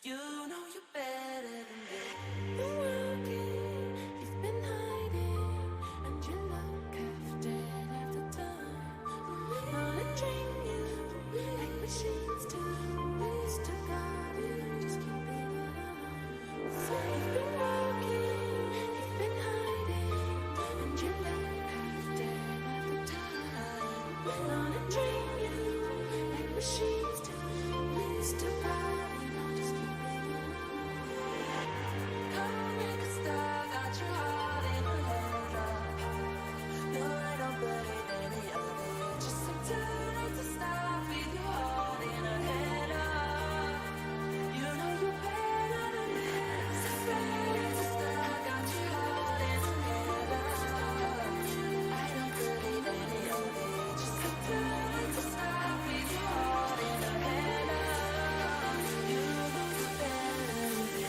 You know you better than this. Been working, you've been hiding, and you look half dead half the time. Wanna drain you like machines do. Used to guard it, just keep it alive. So you've been working, you've been hiding, and you look half dead half the time. Wanna drain you like machines do. Used to guard it, just keep it alive. Come make a star, got your heart in a headlock. No, I don't believe any of it. Just some time to stop with your heart in a headlock. You know you better than this. Afraid to start, got your heart in a headlock. I don't believe any of it. Just some time to stop with your heart in a headlock. You know you better than this.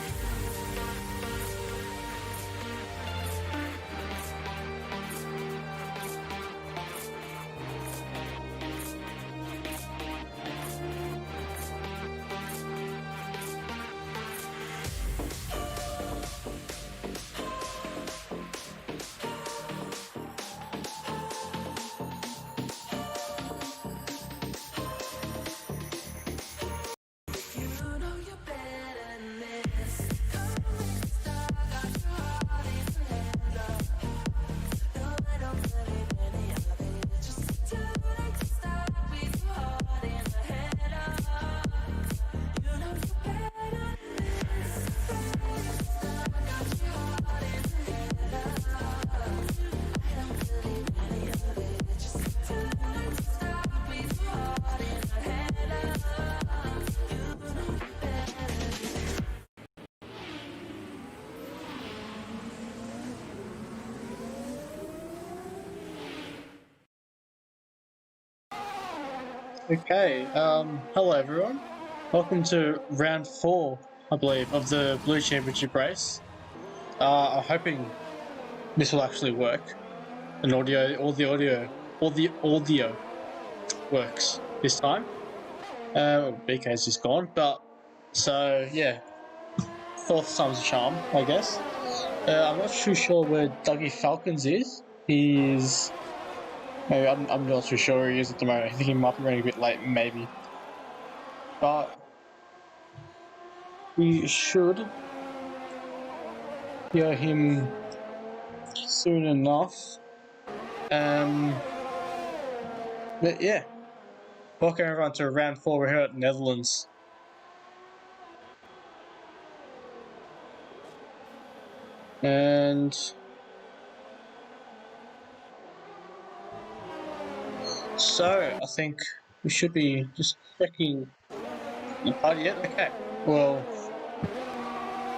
You know you better than this. Come make a star, got your heart in a headlock. No, I don't believe any of it. Just too late to stop with your heart in a headlock. You know you better than this. Afraid to start, got your heart in a headlock. I don't believe any of it. Just too late to stop with your heart in a headlock. You know you better than this. Okay, hello everyone. Welcome to round 4, I believe, of the Blue Championship race. I'm hoping this will actually work. And all the audio works this time. BK's just gone, but so yeah, fourth time's a charm, I guess. I'm not too sure where Dougie Falcons is. He's maybe I'm not too sure where he is at the moment. I think he might be running a bit late, maybe. But we should hear him soon enough. But yeah, welcome everyone to round 4. We're here at Netherlands. And so I think we should be just checking the party yet. Okay. Well,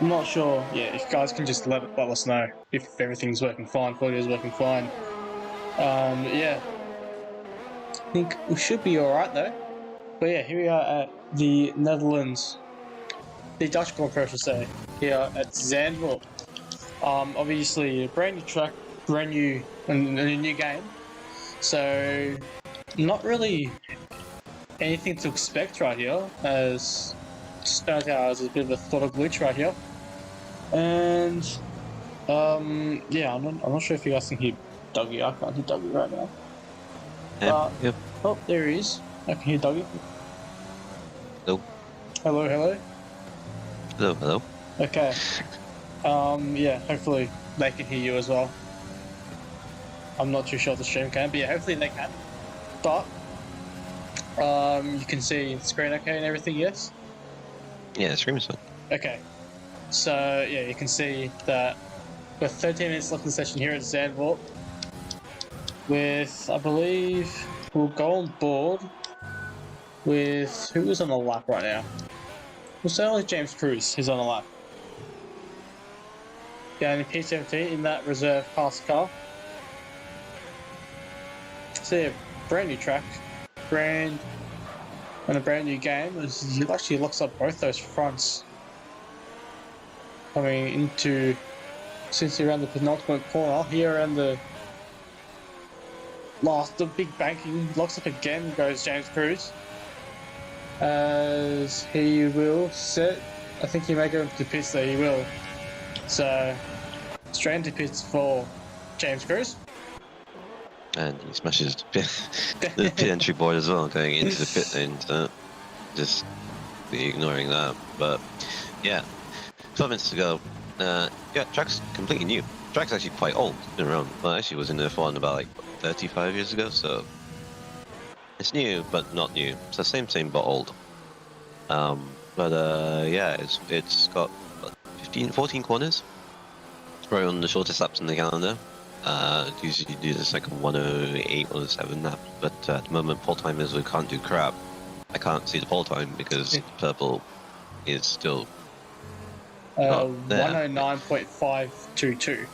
I'm not sure. Yeah, if you guys can just let us know if everything's working fine, if audio's working fine. Yeah, I think we should be alright though. But yeah, here we are at the Netherlands, the Dutch Grand Prix, I should say, here at Zandvoort. Obviously, a brand new track, brand new, and a new game. So, not really anything to expect right here, as just turned out as a bit of a thought of glitch right here. And yeah, I'm not sure if you guys can hear Dougie. I can't hear Dougie right now. Yep. Oh, there he is. I can hear Dougie. Hello. Hello, hello. Hello, hello. Okay. Yeah, hopefully they can hear you as well. I'm not too sure if the stream can, but yeah, hopefully they can. But you can see the screen okay and everything, yes? Yeah, the stream is fine. Okay. So yeah, you can see that with 13 minutes left in the session here at Zandvoort, with I believe we'll go on board with who is on the lap right now? We'll say only James Cruz who's on the lap. Down in P17 in that reserve pass car. So yeah, brand new track, and a brand new game. It actually locks up both those fronts. Coming into, since around the penultimate corner, here around the big banking, locks up again, goes James Cruz. As he will set I think he may go into the pits there, he will. So, straight into pits for James Cruz. And he smashes the pit entry board as well, going into the pit lane. So just be ignoring that. But yeah, 12 minutes to go. Yeah, track's completely new. Track's actually quite old. It's been around. Well, actually, was in F1 about like 35 years ago. So it's new, but not new. So same, but old. Yeah, it's got what, 14 corners. It's probably one of the shortest laps in the calendar. Usually do this like 108, 107 lap, but at the moment pole timers we can't do crap. I can't see the pole time because purple is still 109.522.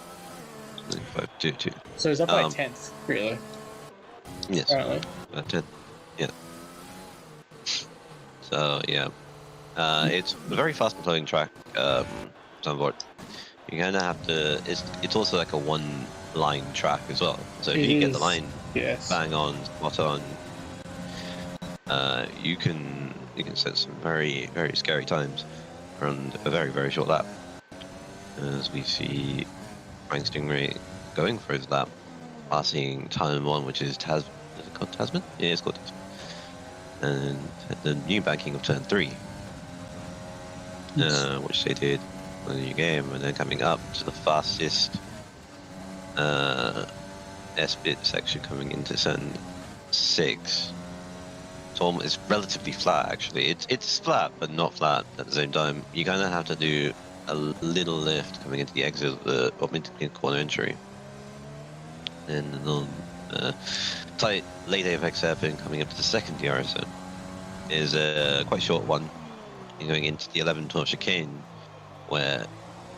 522. So it's up by 10th, really. Yes. Apparently. 10. Yeah. So yeah, it's a very fast flowing track. Somewhat. You kind of have to. It's also like a one line track as well. So if you get the line bang on, spot on, you can set some very scary times around a very short lap. As we see Frank Stingray going for his lap, passing turn 1, which is is it called Tasman? Yeah, it's called Tasman. And the new banking of turn 3, which they did in the new game, and then coming up to the fastest S-bit section coming into turn 6. It's relatively flat actually. It's flat but not flat at the same time. You kind of have to do a little lift coming into the exit of the corner entry, and a little tight late apex hairpin coming up to the second DRS zone is a quite short one. You're going into the 11-12 chicane, where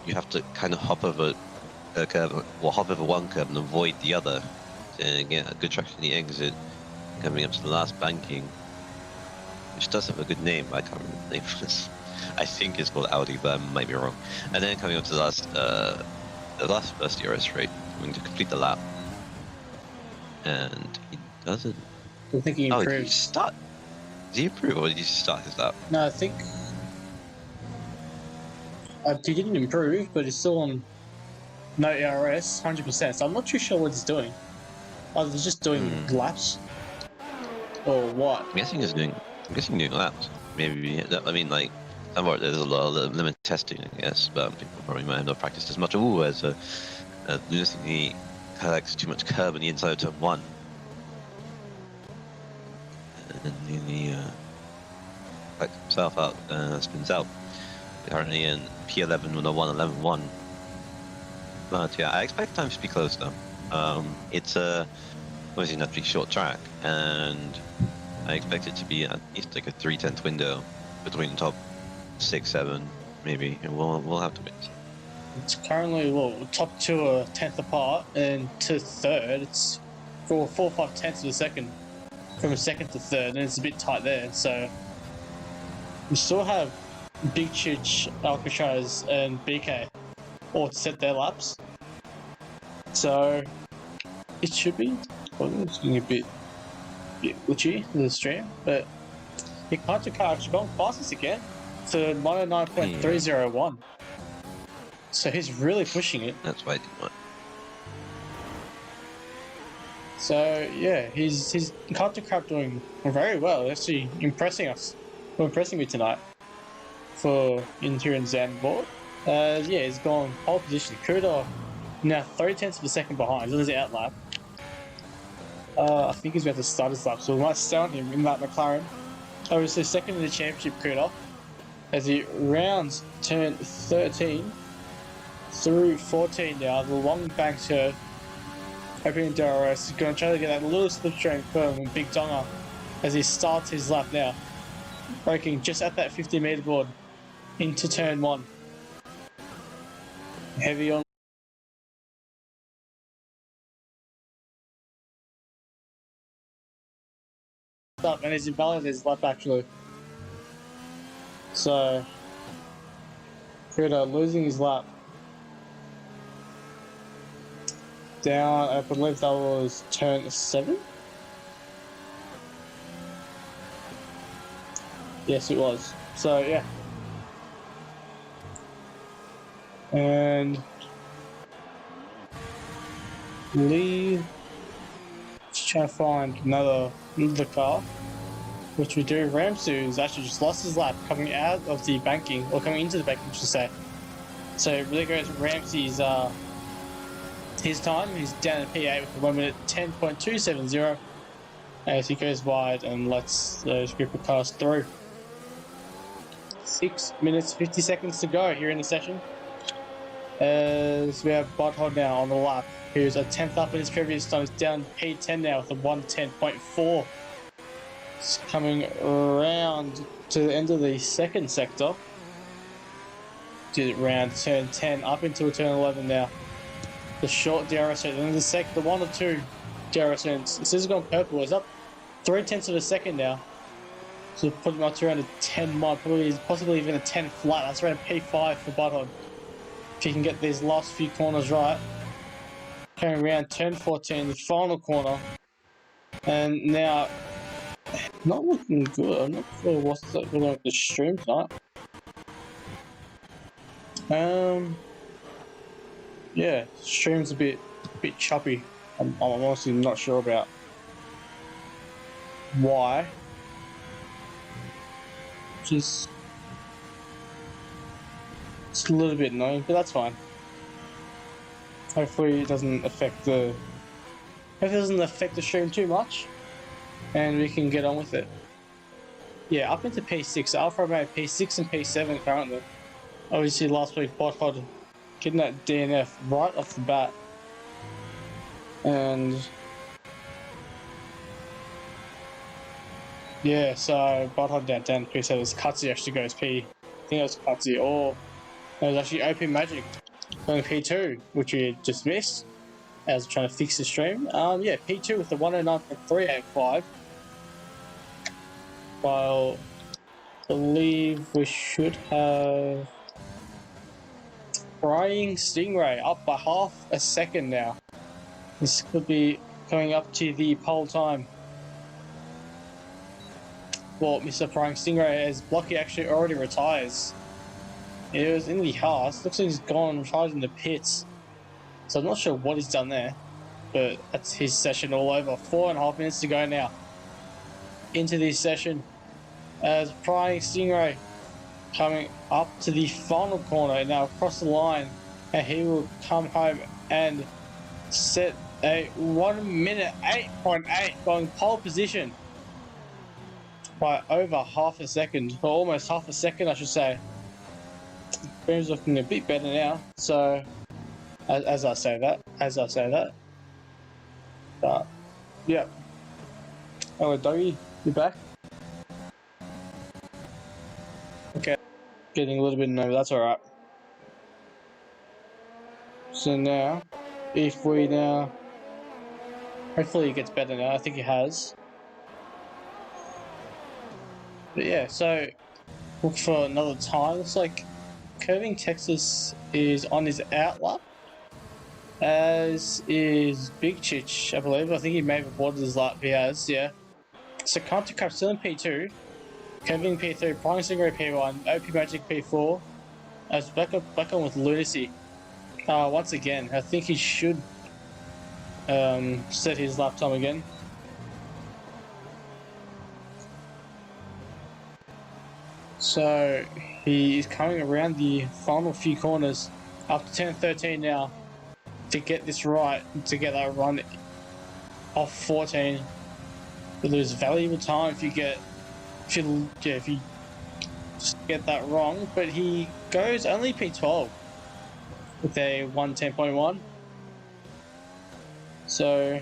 you have to kind of hop over a curve, or hop over one curve and avoid the other to get a good traction in the exit. Coming up to the last banking, which does have a good name, I can't remember the name of this. I think it's called Audi, but I might be wrong. And then coming up to the last first DRS straight, going to complete the lap. And he doesn't. I think he improved. Oh, did he start? Did he improve, or did he start his lap? No, I think he didn't improve, but he's still on no ERS, 100%. So I'm not too sure what he's doing. Either he's just doing laps, or what? I'm guessing doing laps. Maybe. I mean, like, somewhat there's a lot of limit testing, I guess, but people probably might have not practiced as much. Ooh, as lunatically collects too much curb on the inside of turn 1. And then the collects himself out, spins out. Currently in P11 with a 111.1. But yeah, I expect times to be close though. It's obviously not a pretty short track, and I expect it to be at least like a 3/10 window between the top 6, 7, maybe. And we'll have to wait. It's currently top 2 are 10th apart, and to third it's 4 or 5 tenths of a second from second to third, and it's a bit tight there. So we still have Big Chich, Alcatraz, and BK all to set their laps. So it should be. It's getting a bit glitchy in the stream, but the Hunter car actually gone fastest again to 109.301. So he's really pushing it. That's why I didn't want. So yeah, he's Hunter crap doing very well. Actually impressing us. Impressing me tonight for Interior and Zandvoort. Yeah, he's gone pole position. Kuda now 3 tenths of a second behind. He's on his out lap. I think he's about to start his lap, so we might stay on him in that McLaren. Obviously, second in the championship, Kuda, as he rounds turn 13 through 14 now. The long bank curve, opening DRS. He's going to try to get that little slipstream firm with Big Tonga as he starts his lap now. Braking just at that 50 meter board into turn 1. Heavy on. Up, and he's invalidated his lap actually. So, Kuda losing his lap. Down, I believe that was turn 7? Yes, it was. So, yeah. And leave. Just trying to find another car, which we do. Ramsu has actually just lost his lap coming out of the banking, or coming into the banking, I should say. So it really goes Ramsey's his time. He's down at P8 with 1 minute 10.270 as he goes wide and lets those group of cars through. 6 minutes 50 seconds to go here in the session. As we have Butthod now on the lap, who's a 10th up in his previous time. He's down P10 now with a 110.4. It's coming around to the end of the second sector. Did it round turn 10 up into turn 11 now. The short DRS rate, and the 1 or 2 DRS zones. This has gone purple. It's up 0.3 of a second now. So put him up to around a 10 mod, possibly even a 10 flat. That's around P5 for Butthod. If he can get these last few corners right. Coming around turn 14, the final corner. And now, not looking good. I'm not sure what's going on with the stream tonight. Yeah, stream's a bit choppy. I'm honestly not sure about why. Just it's a little bit annoying, but that's fine. Hopefully it doesn't affect the stream too much, and we can get on with it. Yeah, up into P6. Alpha made P6 and P7 currently. Obviously last week Butthod getting that DNF right off the bat. And yeah, so Butthod down to P7. Cutsy actually goes P. I think it was Cutsy, or it was actually OP Magic going P2, which we just missed as trying to fix the stream. Yeah, P2 with the 109.385. While I believe we should have Frying Stingray up by half a second now. This could be going up to the pole time. Well, Mr. Frying Stingray, as Blocky actually already retires. It was in the house. Looks like he's gone, retired in the pits. So I'm not sure what he's done there. But that's his session all over. 4.5 minutes to go now into this session. As Frying Stingray coming up to the final corner now across the line, and he will come home and set a 1 minute 8.8 going pole position by over half a second, or almost half a second I should say. Stream's looking a bit better now, so as I say that, but yeah. Oh, Doggy, you back? Okay, getting a little bit nervous. That's all right. So now, if we now, hopefully it gets better now. I think it has. But yeah, so look for another time. Looks like Curving Texas is on his outlap, as is Big Chich, I believe. I think he may have aborted his lap. He has, yeah. So Country Crab still in P2, Curving P3, Flying Stingray P1, OP Magic P4, as back on with Lunacy. Once again, I think he should set his lap time again. So he is coming around the final few corners up to turn 13 now to get this right, to get that run off 14. You lose valuable time if you just get that wrong. But he goes only P12 with a 110.1. So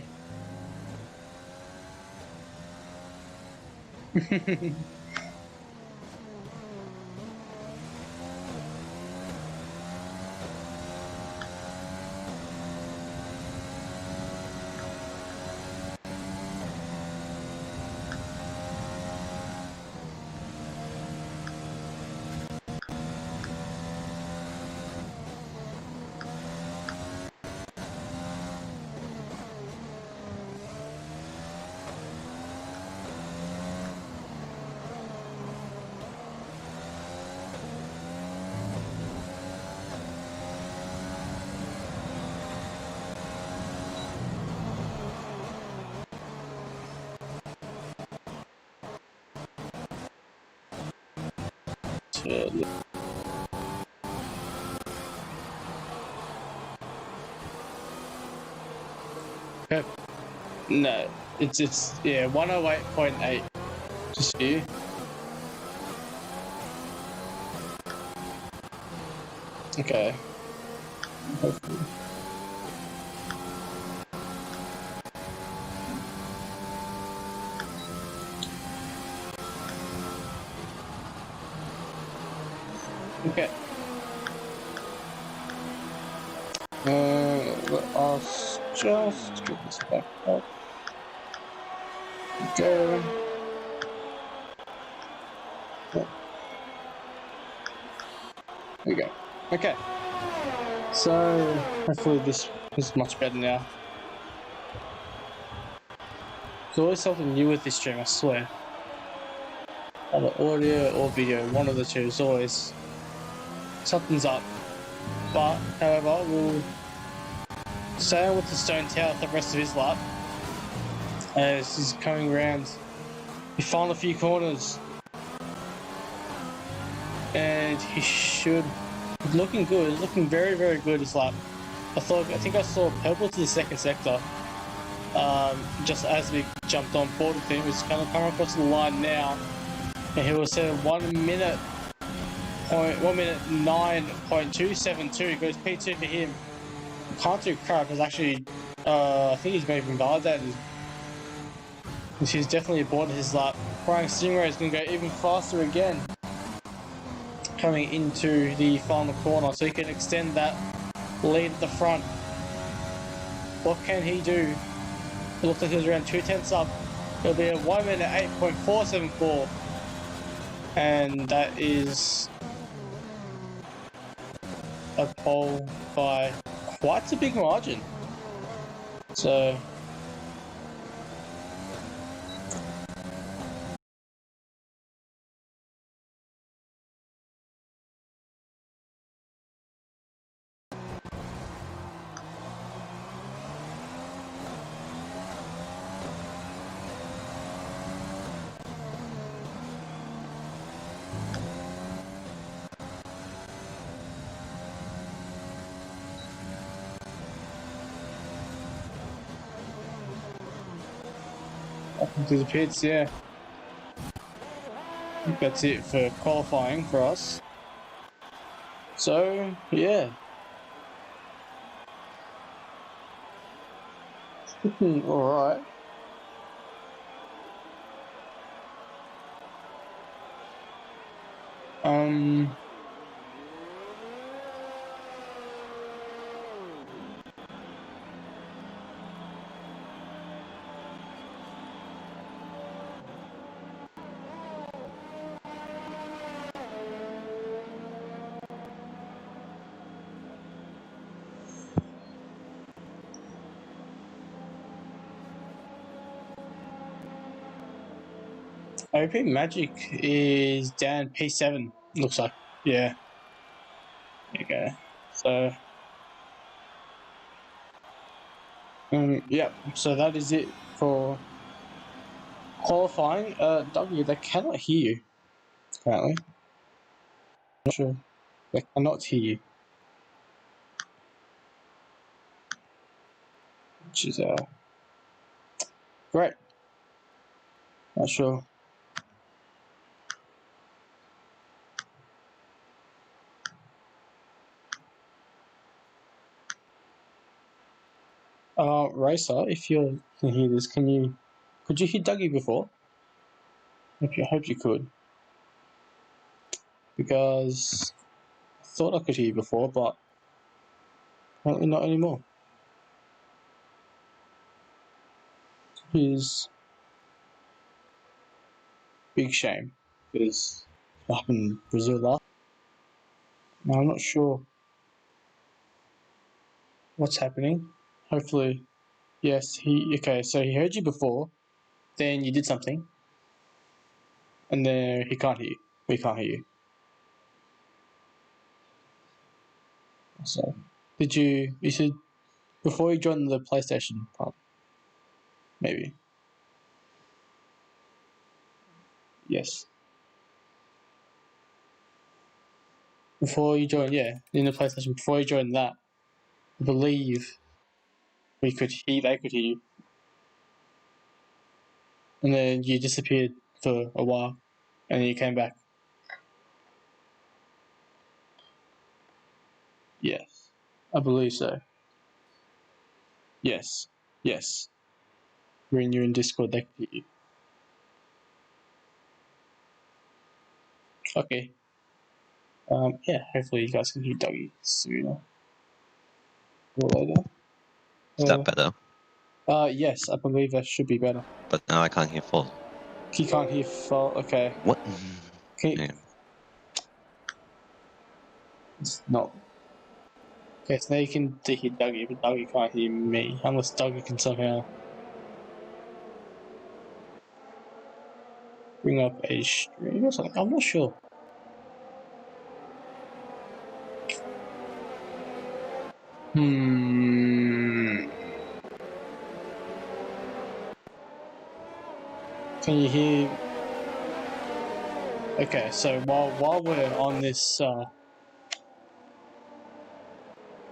Okay. No, it's 108.8. Just you. Okay. Hopefully. Okay. Let us just get this back up. Go. There we go. Okay. So hopefully this is much better now. There's always something new with this stream, I swear. Either audio or video, one of the two is always something's up. But however, we'll stay on with the stone tower for the rest of his lap as he's coming around the final few corners. And he should looking good, looking very, very good this lap. I think I saw purple to the second sector. Just as we jumped on board with him, he's kind of coming across the line now. And he was at 1 minute 9.272 goes P2 for him. Can't do crap. Is actually I think he's maybe validated. He's definitely aboard his lap. Flying Stingray is going to go even faster again, coming into the final corner, so he can extend that lead at the front. What can he do? It looks like he's around 2/10 up. It'll be a 1 minute 8.474, and that is a pole by quite a big margin. So up into the pits, yeah. I think that's it for qualifying for us. So yeah, all right. OP Magic is down P7, looks like. Yeah. There you go. So, yeah, so that is it for qualifying. W, they cannot hear you, apparently. Not sure. They cannot hear you. Which is, great. Not sure. Racer, if you can hear this, could you hear Dougie before? I hope you could. Because I thought I could hear you before, but apparently not anymore. Is big shame because it happened in Brazil last. Now I'm not sure what's happening. Hopefully, yes, okay, so he heard you before, then you did something, and then he can't hear you. We can't hear you. So, you said before you joined the PlayStation part? Maybe. Yes. before you join, yeah, in the PlayStation, before you join that, I believe they could hear you. And then you disappeared for a while, and then you came back. Yes, I believe so. Yes, yes. When you're in Discord, they can hear you. Okay. Yeah, hopefully you guys can hear Dougie sooner or later. Is that better? Yes, I believe that should be better. But now I can't hear full. You can't hear full. Okay. What? Can you, Yeah. It's not. Okay, so now you can hear Dougie, but Dougie can't hear me, unless Dougie can somehow bring up a stream or something. I'm not sure. Can you hear? Okay, so while we're on this,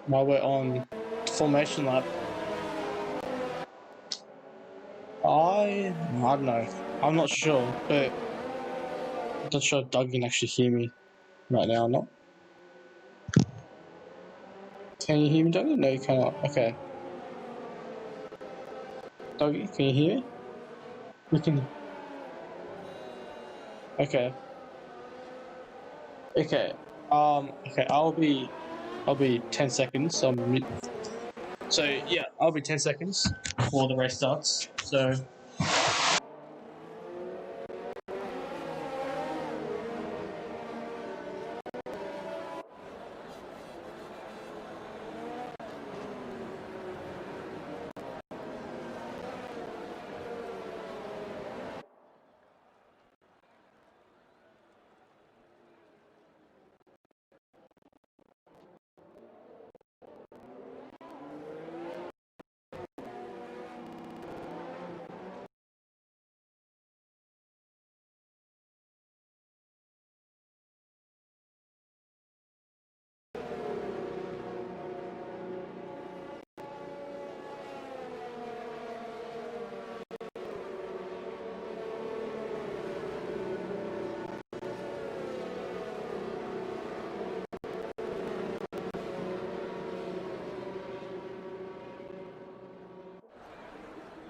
while we're on formation lab, I don't know. I'm not sure, but I'm not sure if Doug can actually hear me right now or not. Can you hear me, Dougie? No, you cannot. Okay. Dougie, can you hear me? We can. Okay. Okay. Okay. I'll be 10 seconds. So yeah, I'll be 10 seconds before the race starts. So.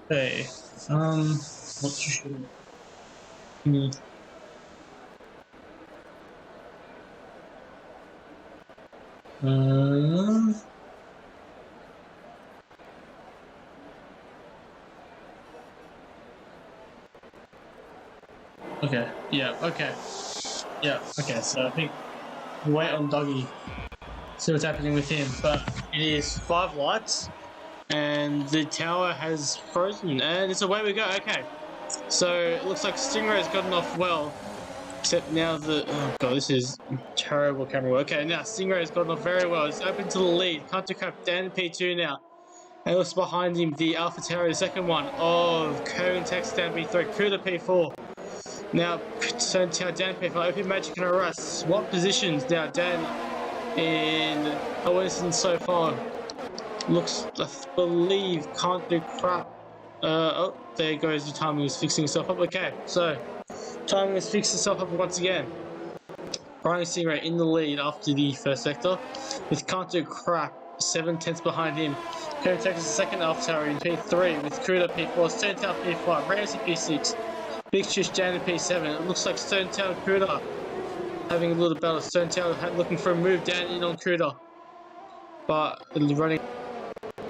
Hey, what should me? Okay. Yeah. Okay. Yeah. Okay. So I think wait on Doggy. See what's happening with him. But it is 5 lights, and the tower has frozen, and it's away we go. Okay. So it looks like Stingray's gotten off well. Except now oh god, this is terrible camera work. Okay, now Stingray's gotten off very well. It's open to the lead. Can't crap Dan P2 now. And looks behind him the Alpha Tower, the second one of Cone Tex Dan P3, Kuda P4. Now turn Dan P4, Open Magic and Arrest. Swap positions now. Dan in Owenson so far. Looks, I believe, can't do crap. Oh, there goes the timing is fixing itself up. Okay, so timing has fixed itself up once again. Brian Stingray in the lead after the first sector, with Can't Do Crap 7/10 behind him. Kevin Texas second Alpha Tower in P3 with Cruda P4, Stone Town P5, Ramsey P6, Big Shish Jan in P7. It looks like Stone Town Cruda having a little battle. Stone Town looking for a move down in on Cruda, but running.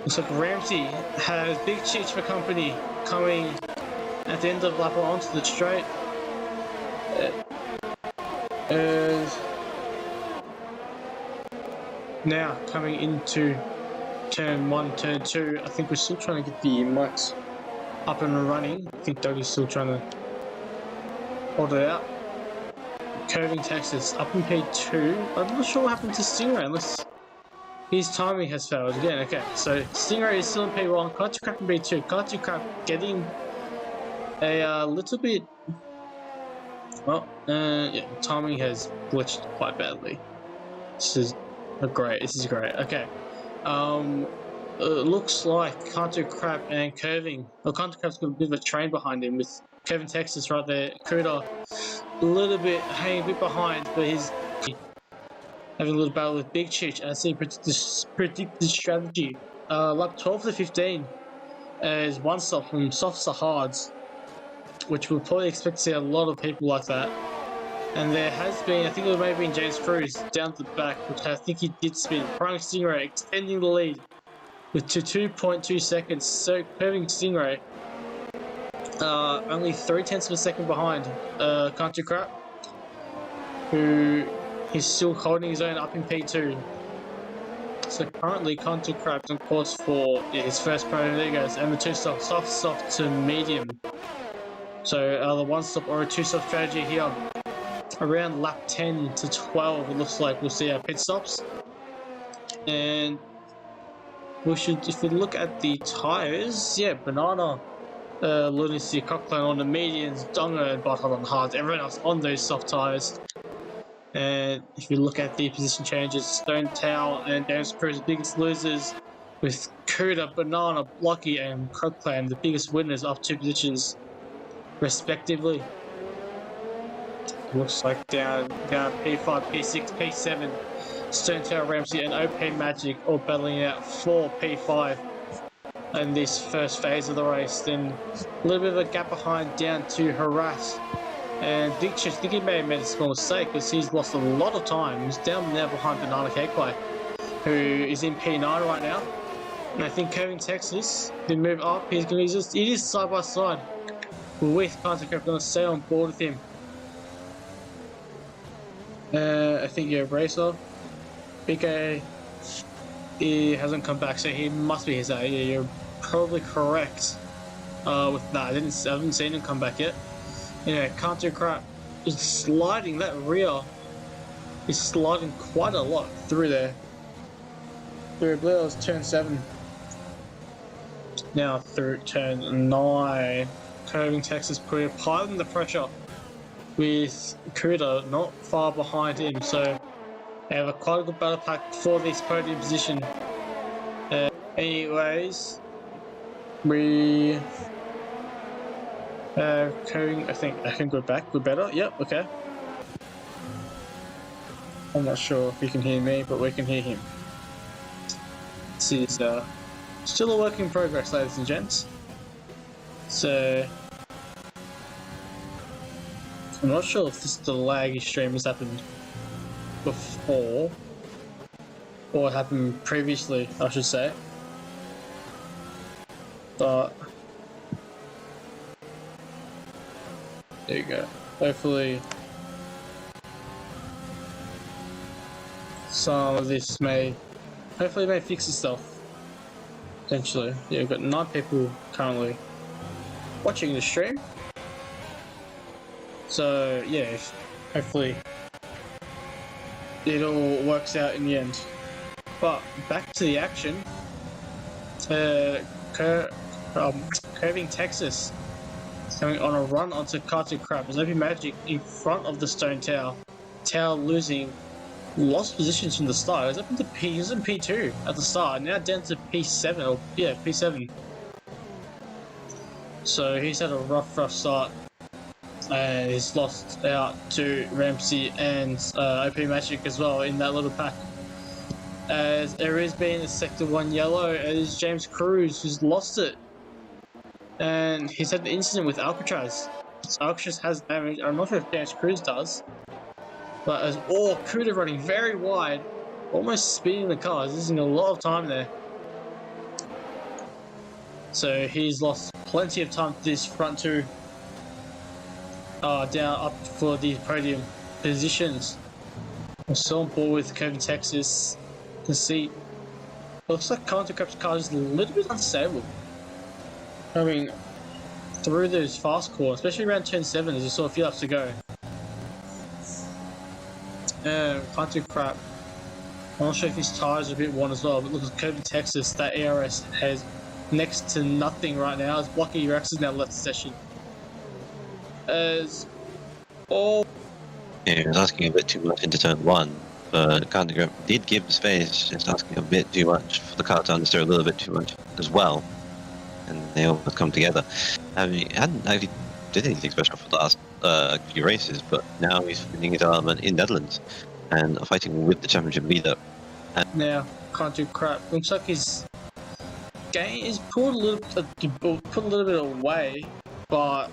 Looks like Ramsey has Big Cheech for company coming at the end of the lap onto the straight. And now coming into turn 1, turn 2, I think we're still trying to get the mics up and running. I think Doug is still trying to hold it out. Curving Texas up in P2. I'm not sure what happened to Stingray unless his timing has failed again. Okay, so Stingray is still in P1. Can't Crap in P2. Can't Crap getting a little bit. Well, yeah, timing has glitched quite badly. This is great. This is great. Okay. It looks like Canto Crab and Curving. Well, Canto Crab's got a bit of a train behind him with Kevin Texas right there. Kuda a little bit hanging a bit behind, but he's having a little battle with Big Chich. And I see predicted strategy. Lap 12 to 15 is one stop from softs to hards, which we'll probably expect to see a lot of people like that. And there has been, I think it may have been James Cruz down to the back, which I think he did spin. Prime Stingray extending the lead with 2.2 seconds. So Curving Stingray only 0.3 of a second behind Country Crap, who is still holding his own up in P2. So currently Country Crap's on course for his first podium. There he goes, and the two stop, soft to medium. So the one stop or a two stop strategy here. Around lap 10 to 12, it looks like we'll see our pit stops. And we should, if we look at the tyres, yeah, Banana, Lunacy, Cockline on the medians, Donga and Butthole on the hards, everyone else on those soft tyres. And if you look at the position changes, Stone Towel and James Cruz, the biggest losers, with Kuda, Banana, Blocky, and Cockline, the biggest winners, up 2 positions, respectively. Looks like down P5, P6, P7, Stone Tower Ramsey and OP Magic all battling out for P5 in this first phase of the race. Then a little bit of a gap behind down to Harass. And Big Chich, I think he may have made a small mistake because he's lost a lot of time. He's down now behind Banana Cakeway, who is in P9 right now. And I think Kevin Texas can move up. He's going to just, it is side by side with Contact going to stay on board with him. I think you're a bracer. BK, he hasn't come back, so he must be his A. Yeah, you're probably correct. With that, I haven't seen him come back yet. Yeah, Canto Crap is sliding. That rear is sliding quite a lot through there. Through Blair's turn 7. Now through turn 9. Curving Texas piling the pressure, with Kuda not far behind him, so they have quite a good battle pack for this podium position. Anyways, we Curving, I think I can go back. We're better. Yep. Okay. I'm not sure if you can hear me, but we can hear him. This is still a work in progress, ladies and gents. So I'm not sure if the laggy stream has happened before, or it happened previously, I should say. But there you go. Hopefully some of this may fix itself potentially. Yeah, we've got 9 people currently watching the stream. So yeah, hopefully it all works out in the end. But back to the action. Curving Texas is coming on a run onto Carter Crab. There's OP Magic in front of the Stone Tower. Tower losing, lost positions from the start. It was up into he was in P2 at the start, now down to P7, or yeah, P7. So he's had a rough start. And he's lost out to Ramsey and OP Magic as well in that little pack. As there has been a Sector 1 yellow, as James Cruz who's lost it. And he's had an incident with Alcatraz. So Alcatraz has damage. I'm not sure if James Cruz does. But as Kuda running very wide, almost speeding the cars, losing a lot of time there. So he's lost plenty of time to this front two. Down up for the podium positions. I'm still on board with Kevin Texas. You can see, looks like Counter Crap's car is a little bit unstable. I mean, through those fast corners, especially around turn 7, as you saw a few laps to go. Counter Crap, I'm not sure if his tyres are a bit worn as well, but look at Kevin Texas, that ARS has next to nothing right now, as Blocky Rex has now left the session. As all yeah, he was asking a bit too much into turn 1, but Can't did give space, just asking a bit too much for the car to understeer a little bit too much as well, and they all come together. I mean, he hadn't actually did anything special for the last few races, but now he's winning his element in Netherlands and fighting with the championship leader. Now, can't do crap. Looks like his game is put a little bit away, but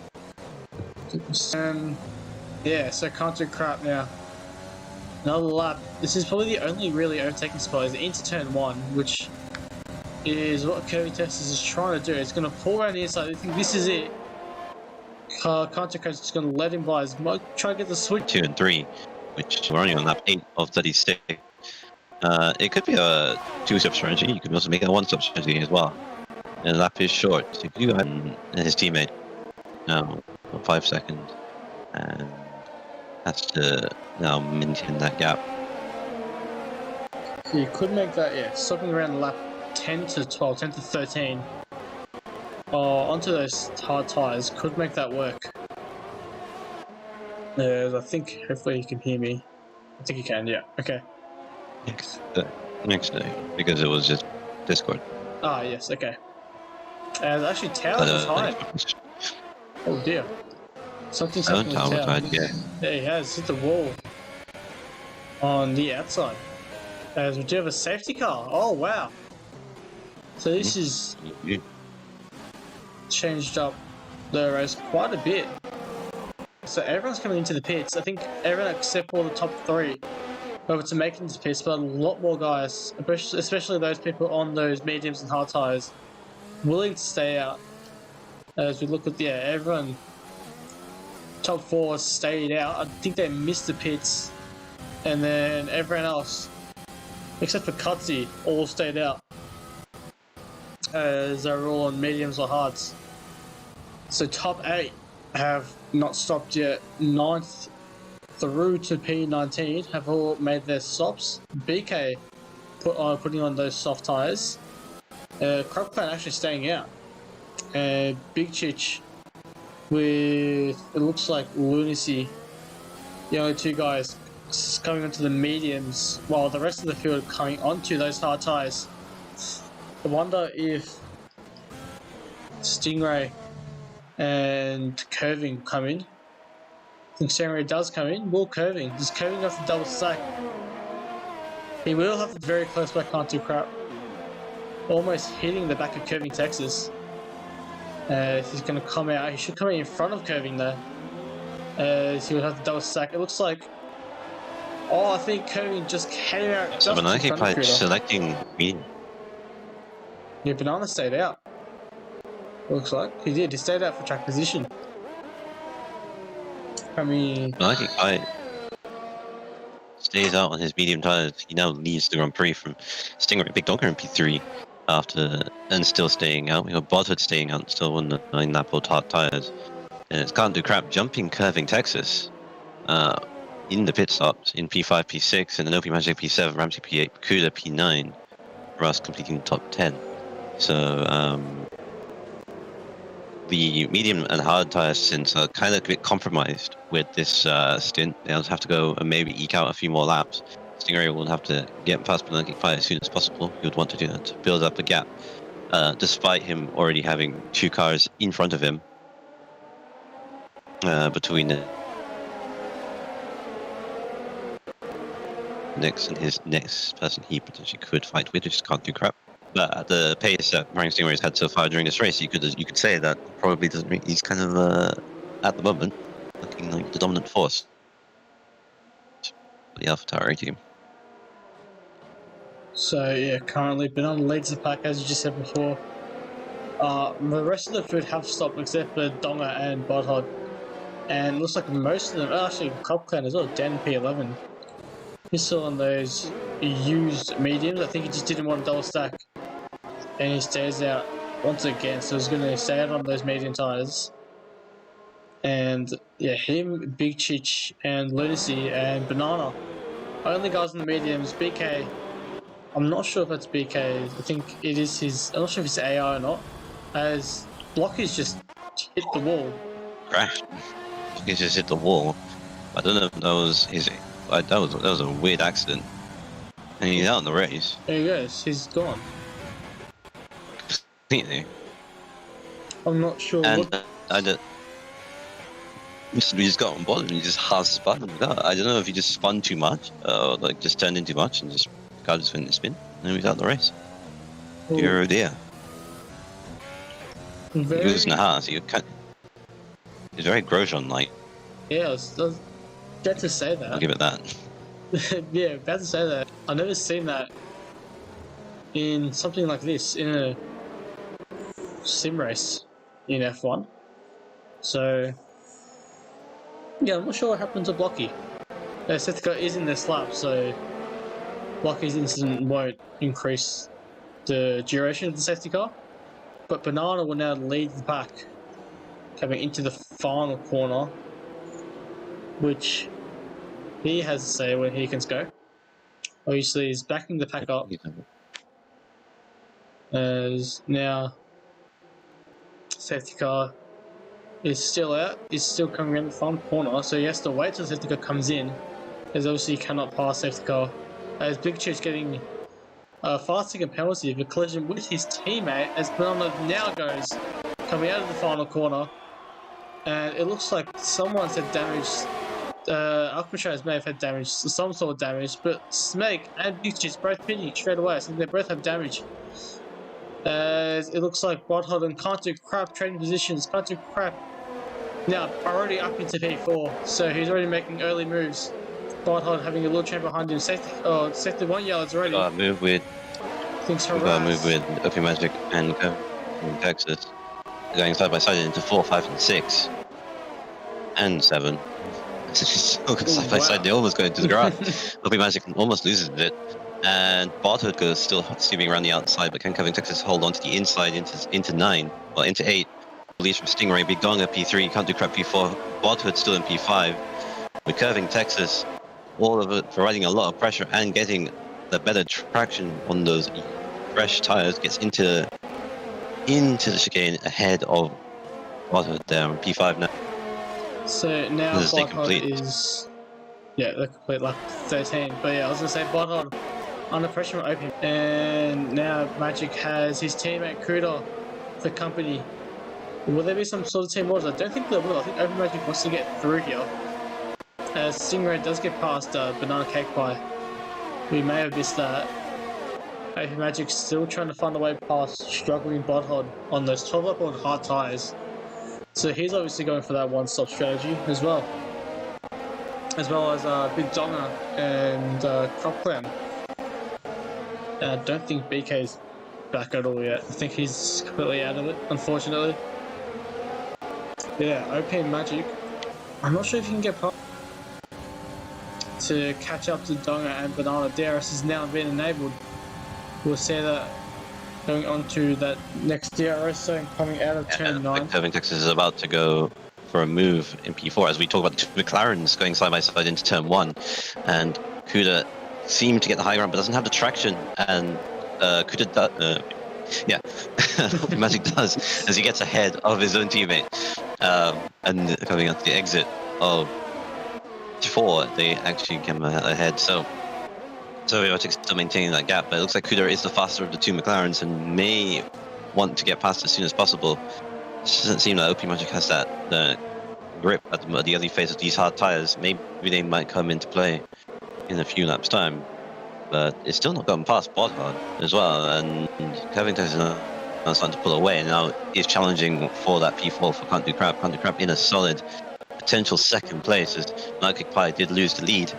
yeah, so can't do crap now. Another lap. This is probably the only really overtaking spot is into turn 1, which is what Curving Texas is trying to do. It's going to pull around the inside. I think this is it. Can't do crap. Just going to let him by his mug. Try to get the switch. 2 and 3, which we're only on lap 8 of 36. It could be a 2-step strategy. You could also make a 1-step strategy as well. And the lap is short. So if you and his teammate now 5 seconds, and has to now maintain that gap. You could make that, yeah, stopping around lap 10 to 12, 10 to 13. Onto those hard tyres could make that work. I think, hopefully you can hear me. I think you can, yeah, okay. Next day, because it was just Discord. Ah, yes, okay. Actually, Towers is high. Oh dear. Something's happened with Towers. Yeah, he has hit the wall on the outside. As we do have a safety car. Oh wow. So this is changed up the race quite a bit. So everyone's coming into the pits. I think everyone except for the top 3 over to make it into the pits, but a lot more guys, especially those people on those mediums and hard tyres, willing to stay out. As we look at everyone top 4 stayed out. I think they missed the pits, and then everyone else except for Kutzi all stayed out as they're all on mediums or hards. So top 8 have not stopped yet. 9th through to P19 have all made their stops. BK putting on those soft tyres. Cropclan actually staying out. Big Chich with, it looks like Lunacy, the only 2 guys coming onto the mediums, while the rest of the field coming onto those hard tyres. I wonder if Stingray and Curving come in. I think Stingray does come in. Will Curving? Does Curving have to double stack? He will have to very close back, can't do crap. Almost hitting the back of Curving Texas. He's going to come out. He should come in front of Curving there. He would have to double stack. It looks like. Oh, I think Curving just came out. So Banana played selecting me. Yeah, Banana stayed out. Looks like he did. He stayed out for track position. I mean, Banana stays out on his medium tires. He now leads the Grand Prix from Stingray Big Donker in P3 after and still staying out. We got Bodhood staying out, still on the 9-lap old tires. And it's Can't Do Crap jumping Curving Texas in the pit stops in P5, P6, and then OP Magic P7, Ramsey P8, Kuda P9, Russ completing the top 10. So the medium and hard tire stints are kind of a bit compromised with this stint. They'll have to go and maybe eke out a few more laps. Stingray will have to get past Banana Pie as soon as possible. He would want to do that to build up a gap, despite him already having 2 cars in front of him between the next and his next person he potentially could fight with, just Can't Do Crap. But at the pace that Ryan Stingray's had so far during this race, you could say that probably doesn't. He's kind of at the moment looking like the dominant force for the AlphaTauri team. so yeah, currently Banana leads the pack as you just said before. The rest of the field have stopped except for Donga and Bodhod, and it looks like most of them, actually Copclan as well, Dan P11. He's still on those used mediums. I think he just didn't want to double stack. And he stays out once again, so he's going to stay out on those medium tyres. And yeah, him, Big Chich, and Lunacy, and Banana. Only guys in the mediums. BK, I'm not sure if that's BK. I think it is his. I'm not sure if it's AI or not. As Blocky's just hit the wall. Crashed. He just hit the wall. I don't know if that was his that was a weird accident. And he's out in the race. There he goes. He's gone. Completely. I'm not sure And what. we just got on board and he just has spun. I don't know if he just spun too much, or like just turned in too much and just car just went to spin. And then he's out the race. Dear oh dear. Very... He was in a Haas. He's very Grosjean-like. Yeah, I was about to say that. I'll give it that. Yeah, about to say that. I've never seen that in something like this, in a sim race in F1. So, yeah, I'm not sure what happened to Blocky. Safety car is in this lap, so Blocky's incident won't increase the duration of the safety car. But Banana will now lead the pack, coming into the final corner, which he has to say where he can go. Obviously, he's backing the pack up. As now, safety car is still out. He's still coming around the final corner, so he has to wait till the safety car comes in, as obviously he cannot pass safety car. As Big Choo's getting a 5-second penalty for collision with his teammate, as Banana now goes coming out of the final corner, and it looks like someone's had damage. Alcatraz may have had damage, some sort of damage, but Snake and Big Choo's both pinning straight away, so they both have damage. As it looks like Bodhod and Can't Do Crap trading positions. Can't Do Crap now already up into P4, so he's already making early moves. Bodhod having a little champ behind him. Safety 1 yards already. Move with. Thinks We've got to move with OP Magic and Texas. Going side by side into 4, 5, and 6. And 7. Side by side, they almost go into the grass. OP Magic almost loses it. And Barthood goes still steaming around the outside, but can Coving Texas hold on to the inside into 9, well, into 8. Release from Stingray, Big Donga P3, Can't Do Crap P4, Barthood still in P5. With Curving Texas, all of it providing a lot of pressure and getting the better traction on those fresh tires, gets into the chicane ahead of Barthood there on P5 now. So now Barthood is, yeah, the complete lap 13. But yeah, I was going to say Barthood under pressure from Open. And now Magic has his teammate Kuda for company. Will there be some sort of team orders? I don't think there will. I think Open Magic wants to get through here. As Stingray does get past Banana Cake Pie. We may have missed that. Open Magic still trying to find a way past struggling Bodhod on those 12 up on hard tyres. So he's obviously going for that one-stop strategy as well. As well as Big Donga and Crop Clown. I don't think BK's back at all yet. I think he's completely out of it, unfortunately. Yeah, OP Magic. I'm not sure if you can get past to catch up to Donga and Banana. DRS has now been enabled. We'll see that going on to that next DRS zone coming out of turn 9. Curving Texas is about to go for a move in P4 as we talk about the two McLarens going side by side into turn 1, and Kuda seemed to get the high ground but doesn't have the traction, and Kuda Magic does as he gets ahead of his own teammate, and coming out to the exit of 4 they actually came ahead, so Magic's still maintaining that gap, but it looks like Kuda is the faster of the two McLarens and may want to get past as soon as possible. It doesn't seem like OP Magic has that grip at the early phase of these hard tires. Maybe they might come into play in a few laps time, but it's still not gotten past Bodhard as well, and Covington is now starting to pull away, and now is challenging for that P4 for Can't Do Crap. Can't Do Crap in a solid potential second place, as Nike Pie did lose the lead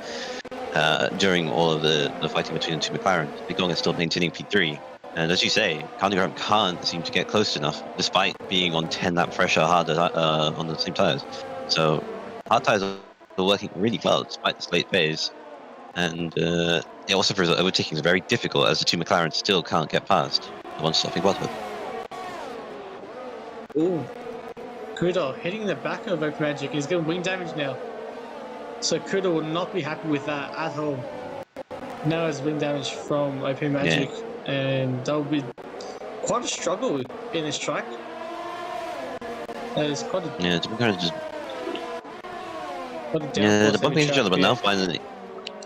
during all of the fighting between the two McLarens. Big Dong is still maintaining P3. And as you say, Can't Do Crap can't seem to get close enough, despite being on 10 lap pressure harder on the same tyres. So hard tyres are working really well despite this late phase. And it also proves that overtaking is very difficult, as the two McLarens still can't get past the one stopping Watford. Ooh, Kuda hitting the back of Oak Magic. He's getting wing damage now. So Kuda will not be happy with that at all. Now has wing damage from OP Magic, and that will be quite a struggle in this track. It's quite a, the McLarens just the bumping each other, but now finally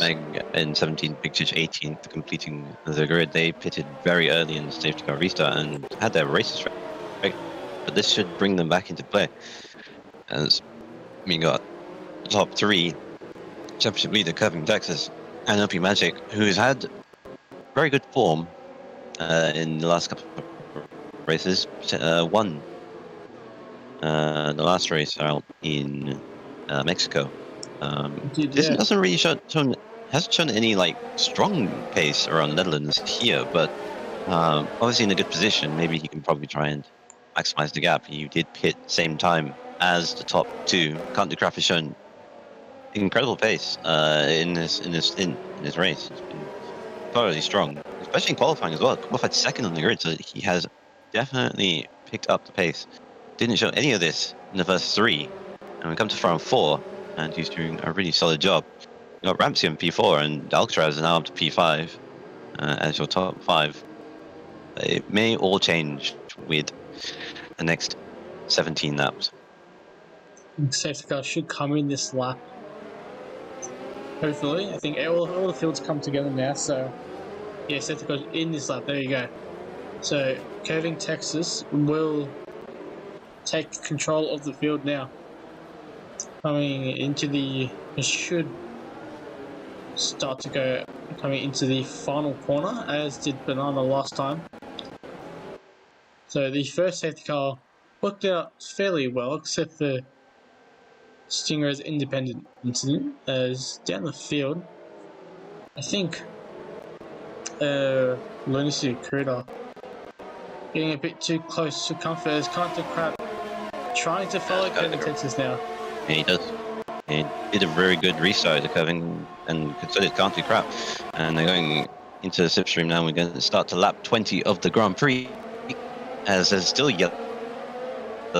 Meg in 17th, Big Chich 18th, completing the grid. They pitted very early in the safety car restart and had their races right. But this should bring them back into play. As we got top 3 championship leader Curving Texas and OP Magic, who's had very good form in the last couple of races. Won the last race out in Mexico. Hasn't really hasn't shown any like strong pace around the Netherlands here, but obviously in a good position. Maybe he can probably try and maximize the gap. He did pit same time as the top 2. Can't do crap has shown incredible pace in this race. It's been thoroughly strong, especially in qualifying as well. Qualified second on the grid, so he has definitely picked up the pace. Didn't show any of this in the first 3, and we come to round 4, and he's doing a really solid job. You got Ramsey on P4, and Alcatraz is now up to P5 as your top 5. It may all change with the next 17 laps. Safety car should come in this lap. Hopefully, I think all the fields come together now. So, yeah, safety car in this lap. There you go. So, Curving Texas will take control of the field now. Coming into the, it should start to go coming into the final corner, as did Banana last time. So the first safety car worked out fairly well, except for Stingray's independent incident. As down the field, I think Lunacy Critter getting a bit too close to comfort as Can't Do Crap trying to follow Curving Texas now. Yeah, he does. He did a very good restart the Curving and considered Can't Do Crap. And they're going into the slipstream now. We're going to start to lap 20 of the Grand Prix, as there's still yellow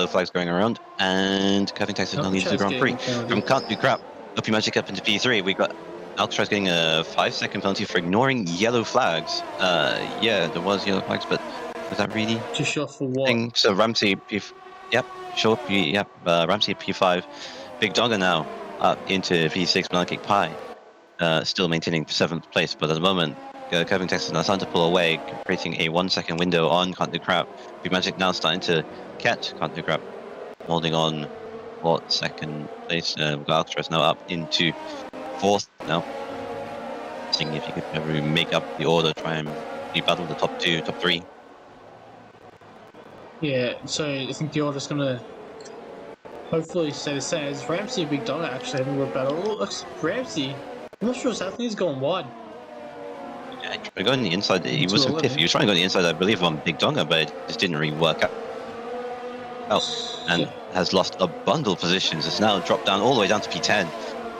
flags going around, and Curving Texas now leads the Grand Prix. From Can't Do Crap, OP Magic up into P3. We got Alcatraz getting a 5-second penalty for ignoring yellow flags. Yeah, there was yellow flags, but was that really too short for what? So Ramsey Ramsey at P5. Big Dogger now up into P6. Malakik Pie still maintaining 7th place, but at the moment Curving Texas now starting to pull away, creating a 1-second window on Can't Do Crap. Big Magic now starting to catch Can't Do Crap, holding on for 2nd place. We've got Alcatraz now up into 4th now. Seeing if you could ever make up the order, try and battle the top 2, top 3. Yeah, so I think the order's gonna hopefully stay the same. As Ramsey and Big Dog are actually having a battle. Ramsey, I'm not sure what's happening, he's going wide. Yeah, he going on the inside. He was in fifth. He was trying to go on the inside, I believe, on Big Donga, but it just didn't really work out. And has lost a bundle of positions. It's now dropped down all the way down to P10,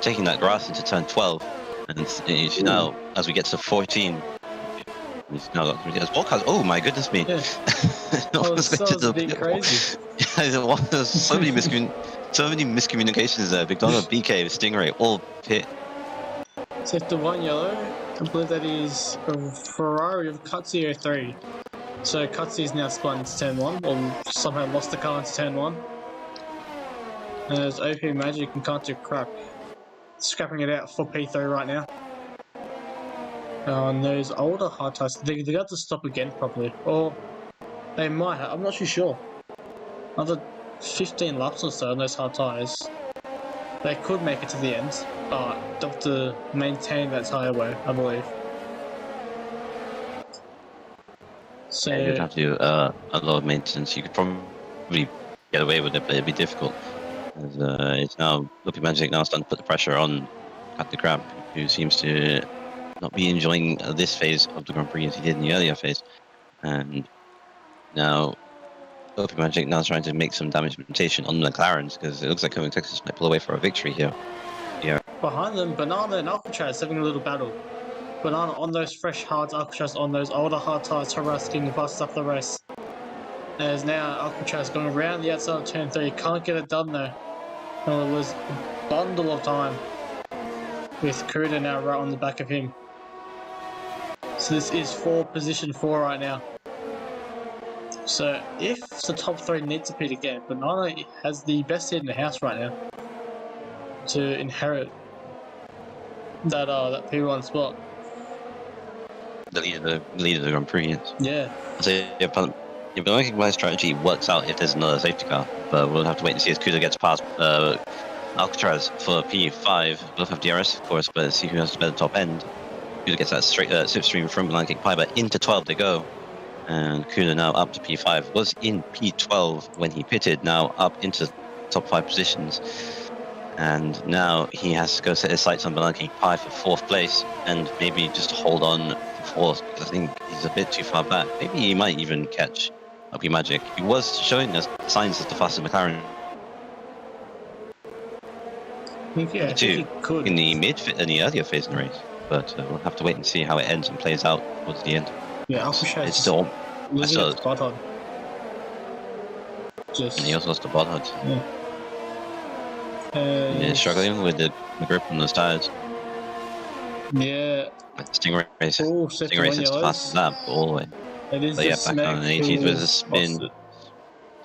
taking that grass into turn 12. And it's now, as we get to 14, he's now got Volkaz. Oh my goodness me! Yeah. That was a bit crazy. There's so many miscommunications there. Big Donga, BK, Stingray, all pit. Except the one yellow, I believe that is a Ferrari of Cutsy 03. So Cutsy is now split into turn 1, or somehow lost the car into turn 1. And there's OP Magic and Can't Do Crap scrapping it out for P3 right now. On those older hard tires, they got to stop again probably, or they might have, I'm not too sure. Another 15 laps or so on those hard tires. They could make it to the end, but they have to maintain that tyre wear, I believe. So yeah, you'd have to do a lot of maintenance. You could probably get away with it, but it'd be difficult. It's now Lucky Magic now starting to put the pressure on Can't Do Crap, who seems to not be enjoying this phase of the Grand Prix as he did in the earlier phase. And now OP Magic now trying to make some damage limitation on the McLarens, because it looks like Curving Texas might pull away for a victory here. Yeah. Behind them, Banana and Alcatraz having a little battle. Banana on those fresh hards, Alcatraz on those older hard tires, harassing busts up the race. As now Alcatraz going around the outside of turn 3, can't get it done though. And it was a bundle of time with Kuruda now right on the back of him. So this is for position 4 right now. So if the top 3 need to pit again, Banana has the best seat in the house right now to inherit that P1 spot. The leader of the Grand Prix. Yes. Yeah. So yeah, but I think my strategy works out if there's another safety car, but we'll have to wait and see as Kuda gets past Alcatraz for P5. Both have DRS, of course, but see who has the better top end. Kuda gets that straight slipstream from Milan King Pi, but into 12 they go. And Kuda now up to P5. Was in P12 when he pitted, now up into top 5 positions. And now he has to go set his sights on Milan King Pi for 4th place and maybe just hold on for 4th, because I think he's a bit too far back. Maybe he might even catch OP Magic. He was showing us signs as the fastest McLaren. I think he could. In the earlier phase in the race, but we'll have to wait and see how it ends and plays out towards the end. Yeah, Alcatraz it's still losing its bottom. And he also lost the bottom. Yeah. Struggling with the grip on those tires. Yeah. Stingray race. Stingray is the fastest lap all the way. It is. But yeah, back on an 80s with a spin.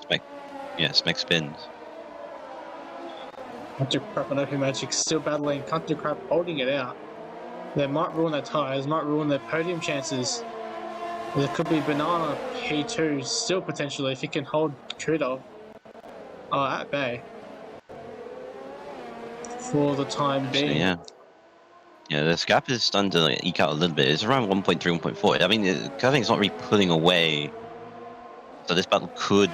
Spec spins. Country Crap and OP Magic still battling. Country Crap holding it out. They might ruin their tyres, might ruin their podium chances. There could be Banana P2 still potentially if he can hold Kuda at bay for the time being. Yeah, this gap is starting to eke out a little bit. It's around 1.3, 1.4. I mean, curving is not really pulling away, so this battle could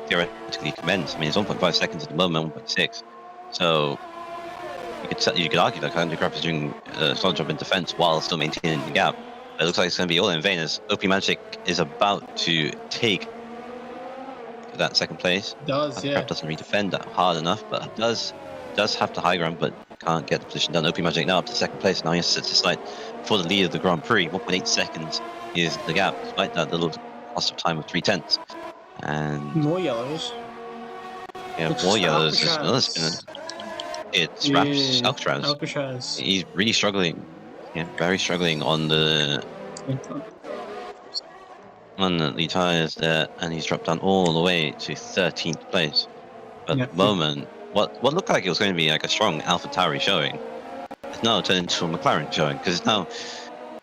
theoretically commence. I mean, it's 1.5 seconds at the moment, 1.6. So you could argue that Country Crap is doing a solid job in defense while still maintaining the gap. But it looks like it's going to be all in vain as OP Magic is about to take that second place. Country Crap doesn't really defend that hard enough, but does have the high ground, but can't get the position done. OP Magic now up to second place. Now he sets his sight for the lead of the Grand Prix. 1.8 seconds is the gap, despite that little loss of time of 3/10. And more yellows. Yeah, more yellows. There's another spinner. It's Raps Alcatraz. He's really struggling. Yeah, very struggling on the lead tires there, and he's dropped down all the way to 13th place. But at the moment, what looked like it was going to be like a strong AlphaTauri showing, it's now turned into a McLaren showing, because it's now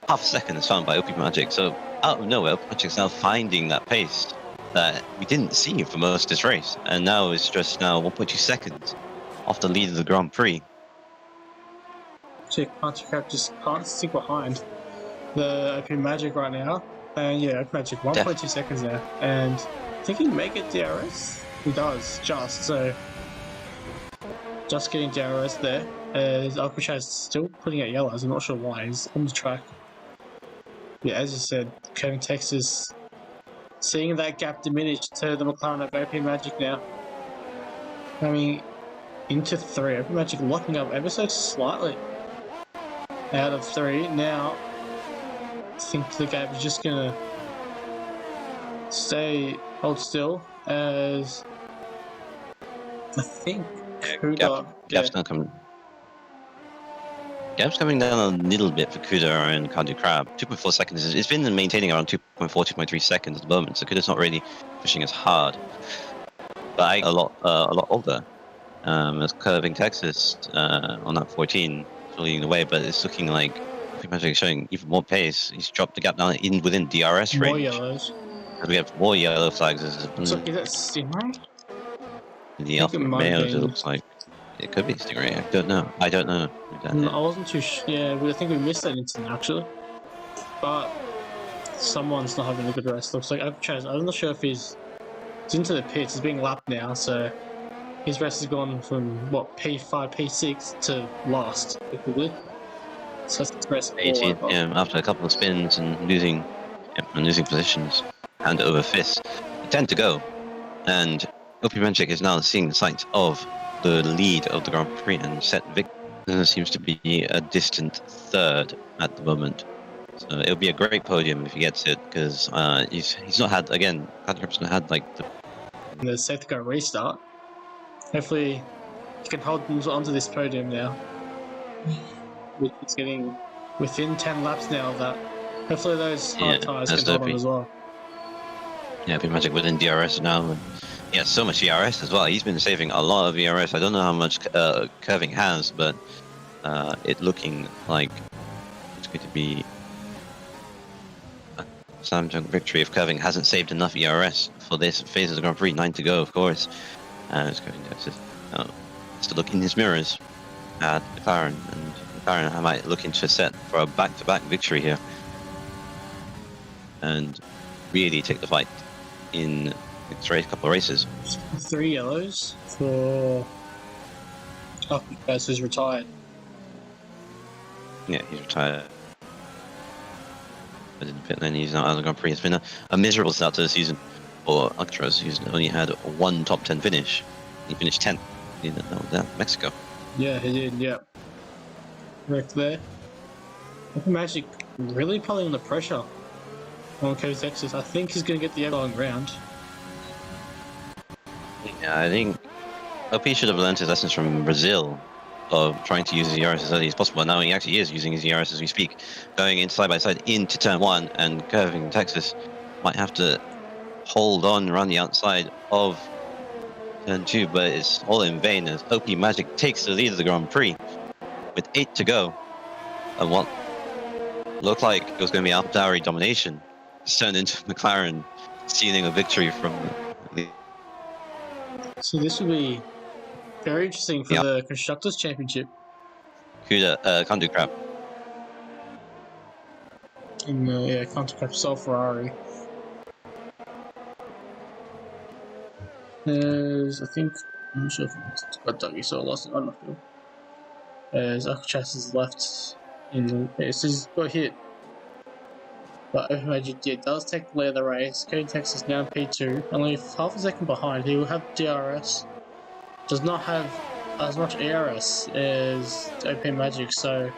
half a second is found by OP Magic. So out of nowhere, OP Magic's now finding that pace that we didn't see for most of this race, and now it's just now 1.2 seconds off the lead of the Grand Prix. Country Crap just can't stick behind the OP Magic right now, and yeah, OP Magic 1.2 seconds there, and I think he can make it DRS. He does just getting DRS there. As Alcatraz still putting out yellows. I'm not sure why. He's on the track. Yeah, as you said, Kevin Texas seeing that gap diminish to the McLaren of OP Magic now. I mean, into 3. OP Magic locking up ever so slightly out of 3. Now, I think the gap is just going to hold still as I think Gap's not coming. Gap's coming down a little bit for Kuda and Country Crab. 2.4 seconds. It's been maintaining around 2.4, 2.3 seconds at the moment, so Kuda's not really pushing as hard. But a lot older. As Curving Texas on that 14 leading the way, but it's looking like Magic is showing even more pace. He's dropped the gap down within DRS range. More yellows. We have more yellow flags. So is that Stingray? The Alpha Romeo, it looks like. It could be Stingray. I don't know. I wasn't too sure. Yeah, I think we missed that incident actually. But someone's not having a good race. Looks like Alcatraz. I'm not sure if he's into the pits. He's being lapped now, so his race has gone from what P5, P6 to last, effectively. So that's the race. 18. Yeah, after a couple of spins and losing positions, hand over fist. 10 to go, and OP Magic is now seeing the sights of the lead of the Grand Prix and set victory. Seems to be a distant 3rd at the moment. So it'll be a great podium if he gets it, because he's not had, again, Country not had like the safety car restart. Hopefully he can hold onto this podium now. It's getting within 10 laps now of that. Hopefully those hard tyres can hold on as well. Yeah, OP Magic within DRS now. And yeah, so much DRS as well. He's been saving a lot of DRS. I don't know how much Curving has, but it looking like it's going to be a slam dunk victory if Curving hasn't saved enough ERS for this phase of the Grand Prix. 9 to go, of course. And it's going to look in his mirrors at McLaren, and McLaren might look into a set for a back-to-back victory here and really take the fight in this race, couple of races. 3 yellows for who's retired. Yeah, he's retired. I didn't pit lane, he's not out of the Grand Prix. It's been a miserable start to the season for Ultras, who's only had one top 10 finish. He finished 10th in Mexico. Yeah, he did, yeah. Correct there. Magic really putting on the pressure on Cody Texas. I think he's going to get the long round. Yeah, I think OP should have learned his lessons from Brazil of trying to use his ERS as early as possible. Now he actually is using his ERS as we speak, going in side by side into turn 1, and Curving Texas might have to hold on around the outside of turn 2, but it's all in vain as OP Magic takes the lead of the Grand Prix with 8 to go. And what looked like it was going to be AlphaTauri domination has turned into McLaren stealing a victory from the... So this will be very interesting for the Constructors' Championship. Kuda can't do crap. And yeah, can't do crap, sell Ferrari. There's, I think, I'm not sure if it's got Dougie, so I lost it on the field. There's Alcatraz is left in the. It says got hit. But Open Magic does take the lead of the race. Cody Texas now in P2, only half a second behind. He will have DRS. Does not have as much ERS as Open Magic, so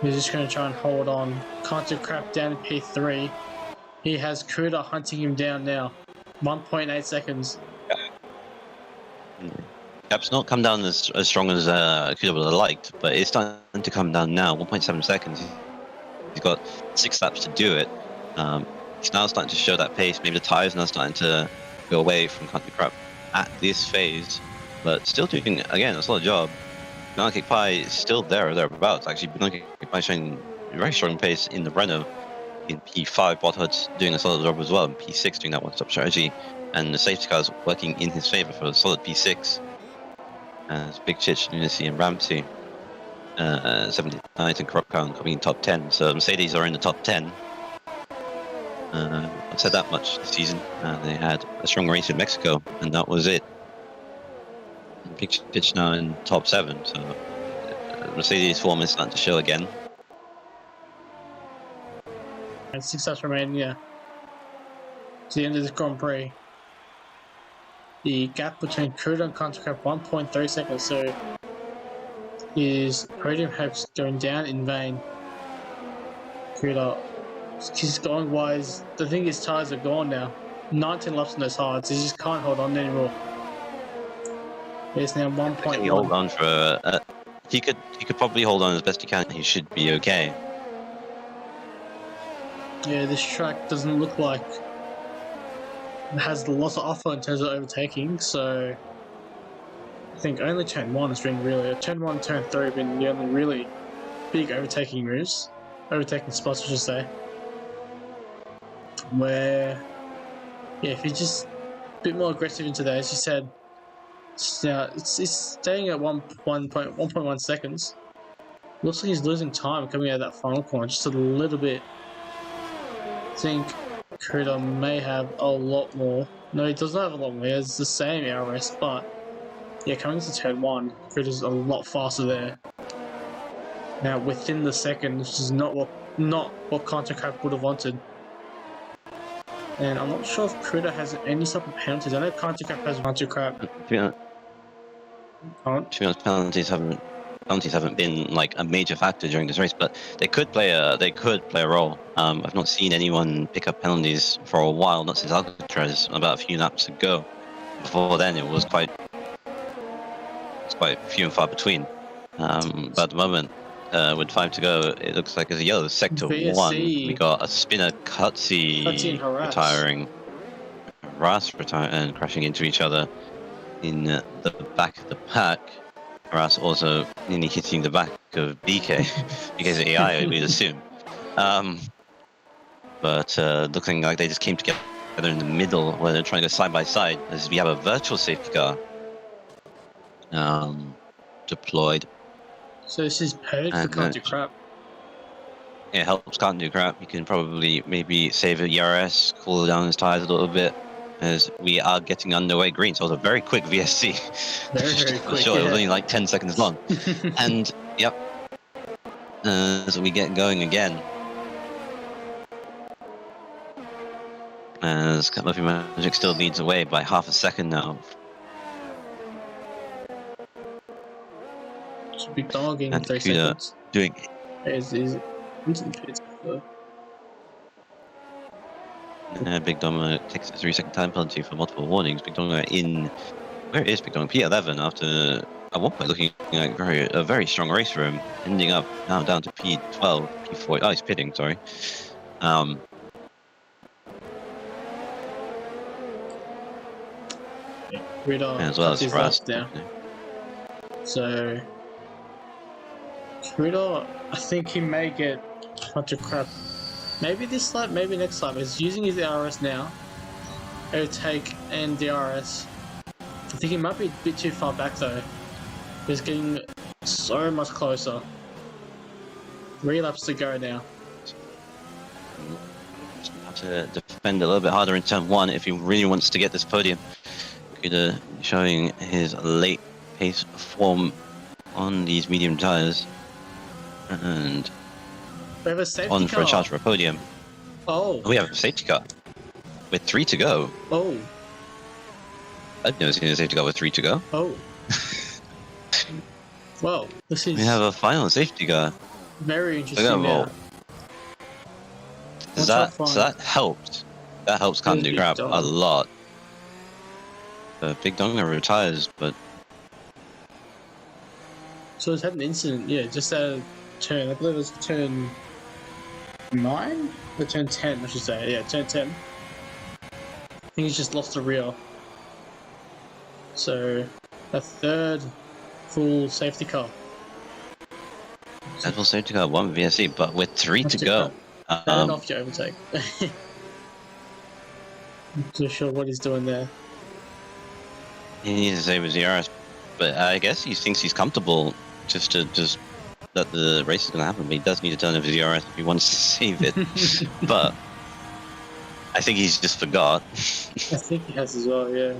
he's just going to try and hold on. Can't do crap down in P3. He has Kuda hunting him down now. 1.8 seconds. Cap's not come down as strong as Kuda would have liked, but it's starting to come down now. 1.7 seconds. He's got 6 laps to do it. He's now starting to show that pace. Maybe the tires now starting to go away from Country Crap at this phase, but still doing, again, a solid job. Banana Cake Pie is still there or thereabouts. Actually, Banana Cake Pie showing very strong pace in the Renault. In P5, Botthut's doing a solid job as well. In P6, doing that one-stop strategy. And the safety car's working in his favor for a solid P6. As Big Chich, Lunacy, and Ramsey, 79th and Cropcon coming in top 10. So Mercedes are in the top 10. I've said that much this season. They had a strong race in Mexico, and that was it. And Big Chich now in top 7. So Mercedes form is starting to show again. And 6 laps remaining, yeah. To the end of this Grand Prix. The gap between Kuda and Contracap 1.3 seconds, so his podium hopes going down in vain. Kuda, he's going wise. The thing is, tires are gone now. 19 laps on those hards. He just can't hold on anymore. It's now 1.1. Can he hold on for? He could probably hold on as best he can. He should be okay. Yeah, this track doesn't look like it has lots of offer in terms of overtaking, so I think only turn 1 has been really, turn 1 and turn 3 have been the only really big overtaking moves, overtaking spots I should say, where, yeah, if you're just a bit more aggressive into there, as you said, it's staying at 1.1 seconds. Looks like he's losing time coming out of that final corner just a little bit. I think Kuda may have a lot more. No, he doesn't have a lot more. He has the same ERS, but yeah, coming into turn 1, Kuda's a lot faster there. Now within the second, which is not what Contracap would have wanted. And I'm not sure if Kuda has any type of penalties. I know Contracap has Contracap. To be honest, penalties haven't been like a major factor during this race, but they could play a role. I've not seen anyone pick up penalties for a while, not since Alcatraz, about a few laps ago. Before then, it was quite few and far between. But at the moment, with 5 to go, it looks like it's a yellow sector VSC. 1. We got a spinner Cutsy retiring, Harass retiring and crashing into each other in the back of the pack. Harass also nearly hitting the back of BK. BK's AI, we'd assume. But looking like they just came together in the middle where they're trying to go side by side as we have a virtual safety car deployed. So this is paid for country crap. It helps can't do crap. You can probably maybe save a ERS, cool down his tires a little bit, as we are getting underway green. So it was a very quick VSC. Very quick. Sure, Yeah. it was only like 10 seconds long. And yep, so we get going again. As Luffy Magic still leads away by half a second now. Should be dogging And 3 Kuda seconds. doing Big Dom takes a 3-second time penalty for multiple warnings. Big Dom in, where is Big Dom? P11 after at one point looking like a very strong race for him, ending up now down to P12, P4. Oh, he's pitting. Sorry. As well as Frost now. So Kuda, I think he may get a bunch of crap. Maybe this lap, maybe next lap. He's using his DRS now. Overtake and DRS. I think he might be a bit too far back though. He's getting so much closer. 3 laps to go now. Have to defend a little bit harder in turn 1 if he really wants to get this podium. Kuda showing his late pace form on these medium tires, and We have a safety on car. for a charge for a podium. Oh. We have a safety car with 3 to go. Oh. I've never seen a safety car with 3 to go. Oh. Well, this is We have a final safety car. very interesting. Look at Now. that roll. So that helped. That helps Can't Do Crap a lot. Big Donga retires, but So it's had an incident, yeah, just at a turn. I believe it was turn 9? Or turn 10, I should say. Yeah, turn 10. I think he's just lost the rear. So, a third full safety car. that will safety car 1 VSC, but with 3 to go. Turn off your overtake. Not too sure what he's doing there. He needs to save his ERS, but I guess he thinks he's comfortable just that the race is going to happen. But he does need to turn off his ERS if he wants to save it. But I think he's just forgot. I think he has as well, yeah.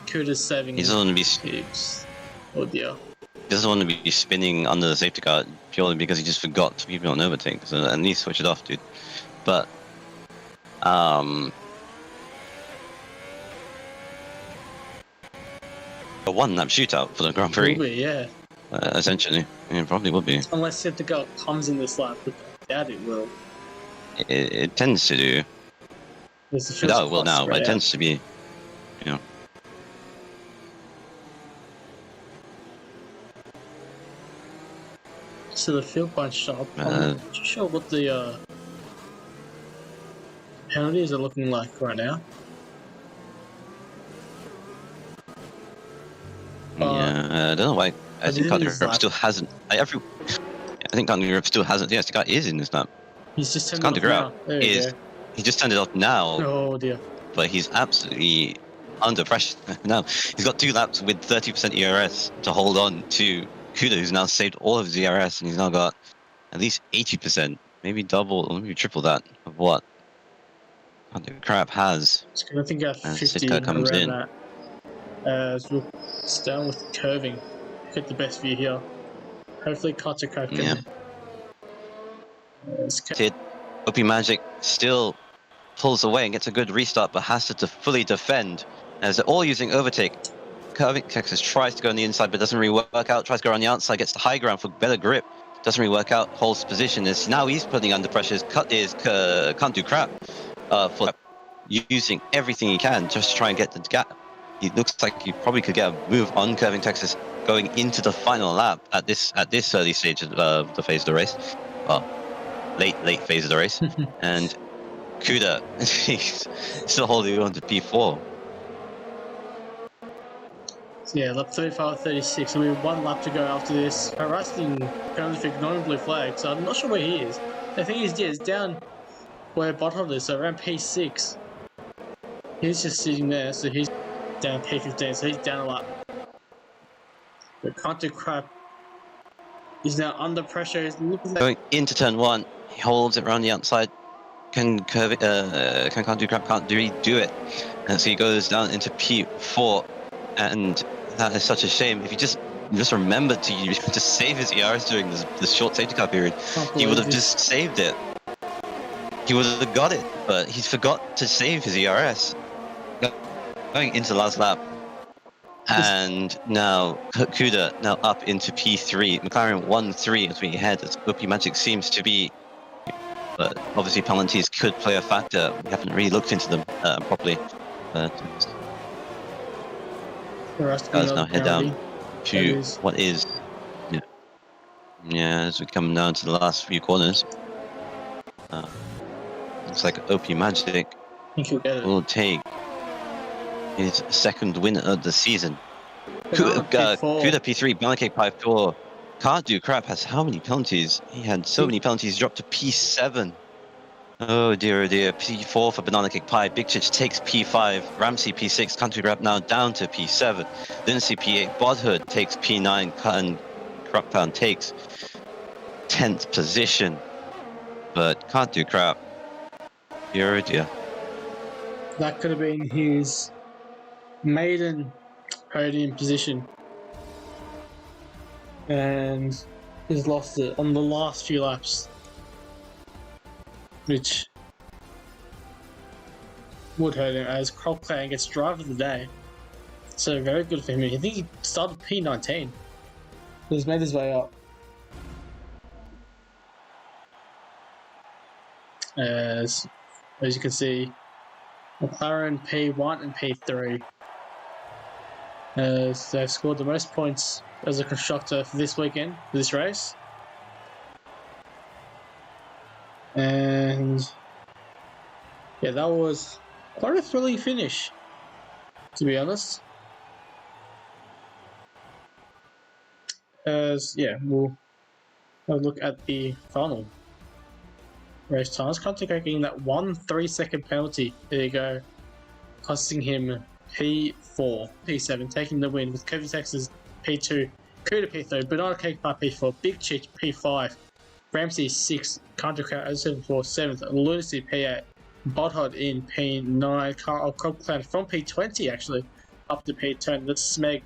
Kuda's saving He his doesn't want to be cubes. Oh dear. doesn't want to be spinning under the safety car purely because he just forgot to keep it on overtake. So at least switch it off, dude. But a one-lap shootout for the Grand Prix, Will be, yeah. essentially. It probably would be. Unless safety car comes in this lap, but I doubt it will. It tends to do. There's the I first doubt it will class now, but right it out. tends to be. You know. So the field bunched up. I'm not too sure what the penalties are looking like right now. Yeah, I don't know why. I but think it Can't Do is Crap like- still hasn't. I think Can't Do Crap still hasn't. Yes, the guy is in this lap. He's just turned Can't it Do off Crap now. There you is. He just turned it off now, go. Oh dear. but he's absolutely under pressure now. He's got 2 laps with 30% ERS to hold on to Kuda, who's now saved all of his ERS, and he's now got at least 80%, maybe double, or maybe triple that of what Can't Do Crap has. I think at And 50 Sitka comes around in. that. As we'll start with curving. Get the best view here. Hopefully Carter Crab can. Yeah. It's Tid, OP Magic still pulls away and gets a good restart, but has to fully defend as they're all using overtake. Curving Texas tries to go on the inside, but doesn't really work out. Tries to go on the outside, gets the high ground for better grip. Doesn't really work out. Holds position. As now he's putting under pressure. Can't Do Crap for using everything he can just to try and get the gap. He looks like he probably could get a move on Curving Texas going into the final lap at this early stage of the phase of the race. Well, late phase of the race. And Kuda, he's still holding on to P4. So yeah, lap 35, 36. So we have 1 lap to go after this. Harassing penalty for ignoring blue flag. So I'm not sure where he is. I think he's down where Bottom is, so around P6. He's just sitting there, so he's down P15, so he's down a lap. But can't do crap. He's now under pressure. He's looking at Going into turn 1, he holds it around the outside. Can curve it, can't do crap, can't really do it. And so he goes down into P4, and that is such a shame. If he just remembered to save his ERS during this short safety car period, he would have just saved it. He would have got it, but he's forgot to save his ERS. Going into the last lap, and now Kuda now up into P3. McLaren 1-3 as we head as OP Magic seems to be. But obviously penalties could play a factor. We haven't really looked into them properly. But guys now head down to what is. Yeah, as we come down to the last few corners. Looks like OP Magic will take his second win of the season. Kuda P3, Banana Cake Pie 4. Can't do crap has how many penalties? He had so many penalties, dropped to P7. Oh dear, P4 for Banana Cake Pie. Big Chich takes P5. Ramsey P6. Country Grab now down to P7. Lindsay P8. Bodhood takes P9. And Croctown takes 10th position. But can't do crap. Dear, dear. That could have been his maiden podium position. And he's lost it on the last few laps. Which would hurt him as Croctown gets driver of the day. So very good for him. I think he started P19. He's made his way up. As you can see, McLaren P1 and P3. As they've scored the most points as a constructor for this weekend, for this race. And yeah, that was quite a thrilling finish, to be honest. As yeah, we'll have a look at the final race times. Country getting that 1 3-second penalty. There you go, costing him P4, P7, taking the win with Kobe Texas P2, Kuda P3, Banana Cake Pie P4, Big Chick P5, Ramsey 6, Country Crowd 7-4, 7th, Lunacy P8, Bodhod in P9, Carl Clan from P20 actually up to P10. That's Smeg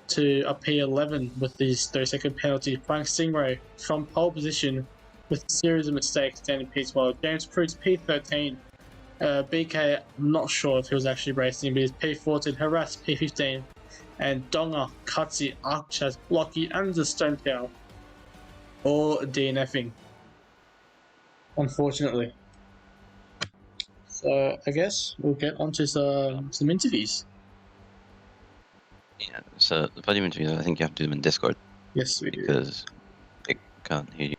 to a P11 with these 30-second penalty. Frank Stingray from pole position with a series of mistakes down in P12. James Pruitt's P13. BK, I'm not sure if he was actually racing, but he's P14. Harass P15. And Donga, Katsi, Archaz, Blocky, and the Stone Cow all DNFing, unfortunately. So I guess we'll get onto some interviews. Yeah, so the podium interviews, I think you have to do them in Discord. Yes, we do. Because I can't hear you.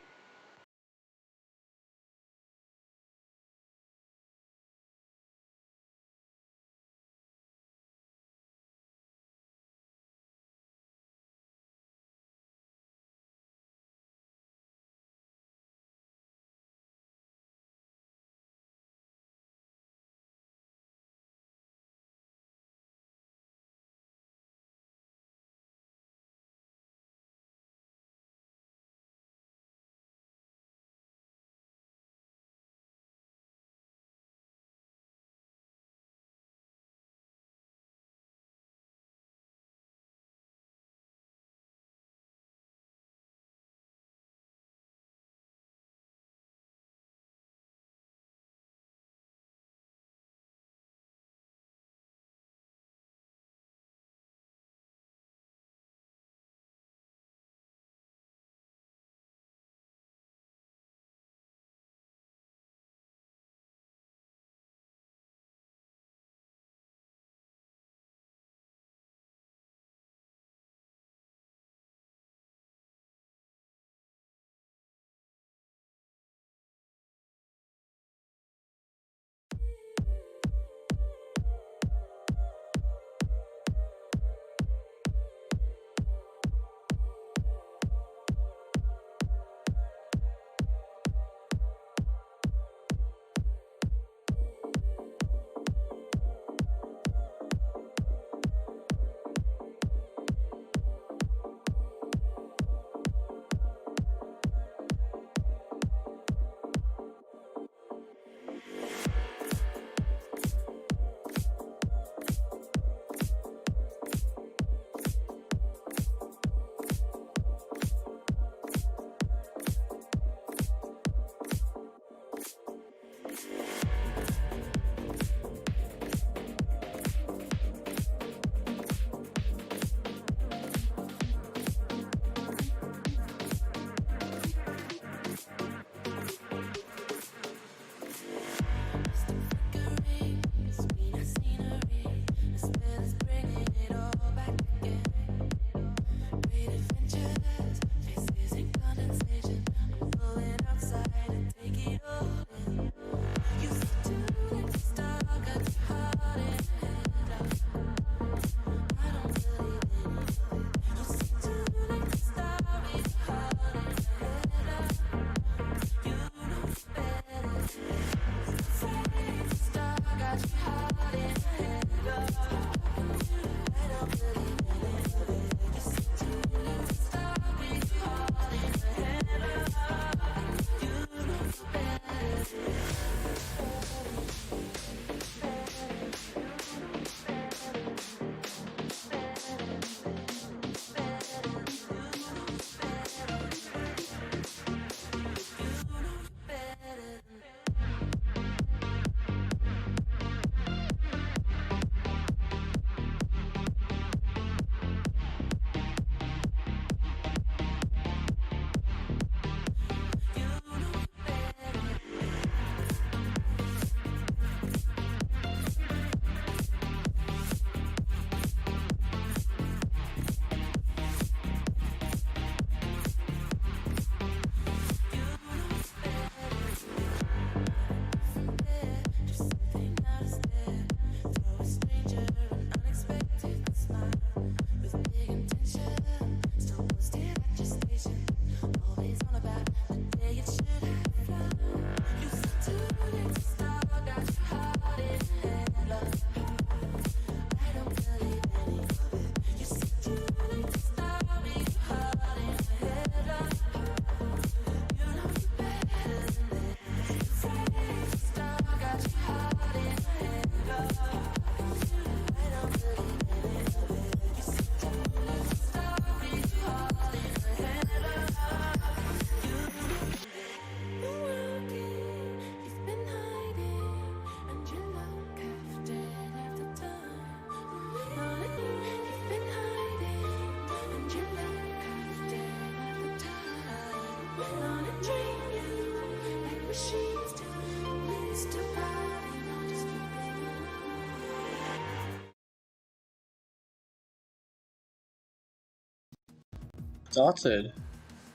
started.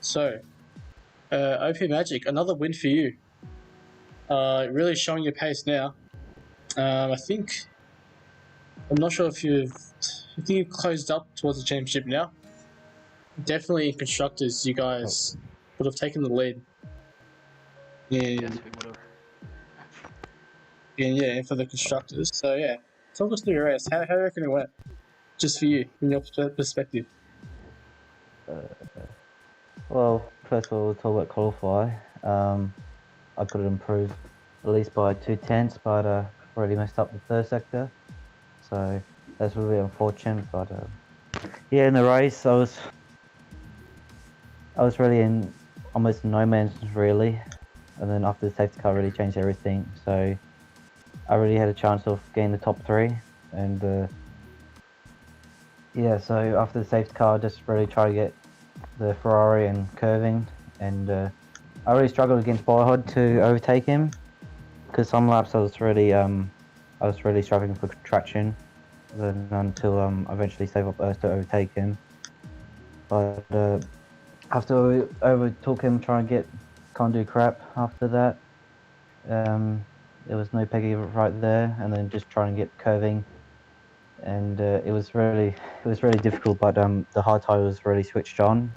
So, OP Magic, another win for you. Really showing your pace now. I think I'm not sure if you've closed up towards the championship now. Definitely in constructors, you guys would have taken the lead. In, Yes, we would have. for the constructors. So yeah, talk us through your race. How do you reckon it went? Just for you, from your perspective. Well, first of all, we'll talk about qualify. I could have improved at least by 2/10, but already messed up the third sector, so that's really unfortunate. But yeah, in the race, I was really in almost no man's really, and then after the safety car really changed everything. So I really had a chance of getting the top 3, and yeah. So after the safety car, I just really tried to get the Ferrari and curving, and I really struggled against Byhod to overtake him, because some laps I was really struggling for traction, then until I eventually save up Earth to overtake him. But after I overtook him, can't do crap after that. There was no Peggy right there, and then just trying to get curving, and it was really difficult. But the hard tire was really switched on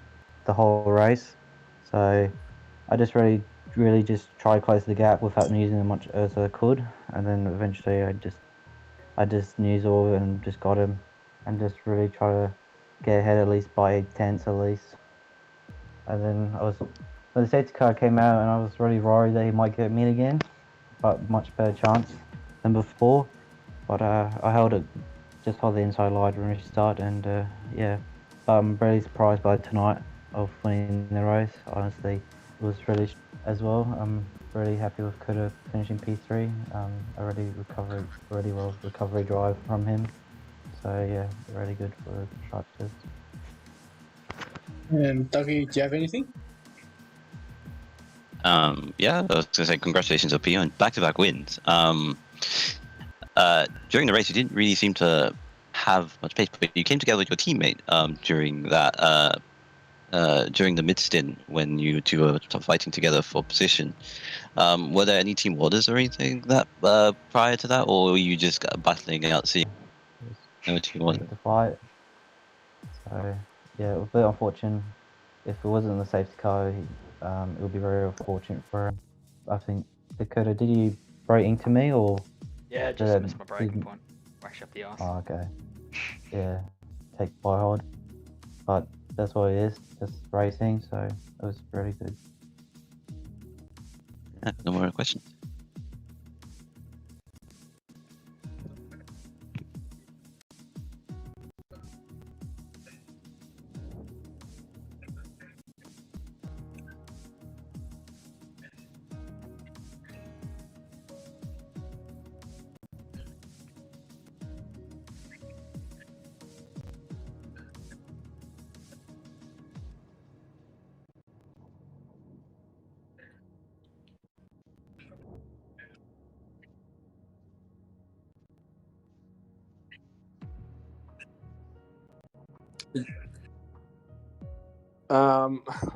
the whole race, so I just really just tried to close the gap without using as much as I could, and then eventually I just used all and just got him, and just really try to get ahead at least by 8/10 at least. And then when the safety car came out, and I was really worried that he might get me again, but much better chance than before. But I held it just for the inside line when we start, and yeah. But I'm really surprised by tonight of winning the race. Honestly, it was really as well. I'm really happy with Kuda finishing P3. I really recovered really well recovery drive from him. So yeah, really good for the constructors. And Dougie, do you have anything? Yeah, I was gonna say congratulations up on back-to-back wins. During the race, you didn't really seem to have much pace, but you came together with your teammate during that during the mid stint when you two were fighting together for position. Were there any team orders or anything that prior to that, or were you just battling out, seeing no team order? To fight. So yeah, it was a bit unfortunate. If it wasn't the safety car, it would be very unfortunate for him. I think Dakota, did you break into me or? Yeah, just missed my breaking point. Rash up the arse. Oh, okay. Yeah, take by hard. But that's what it is, just racing, so it was really good. Yeah, no more questions.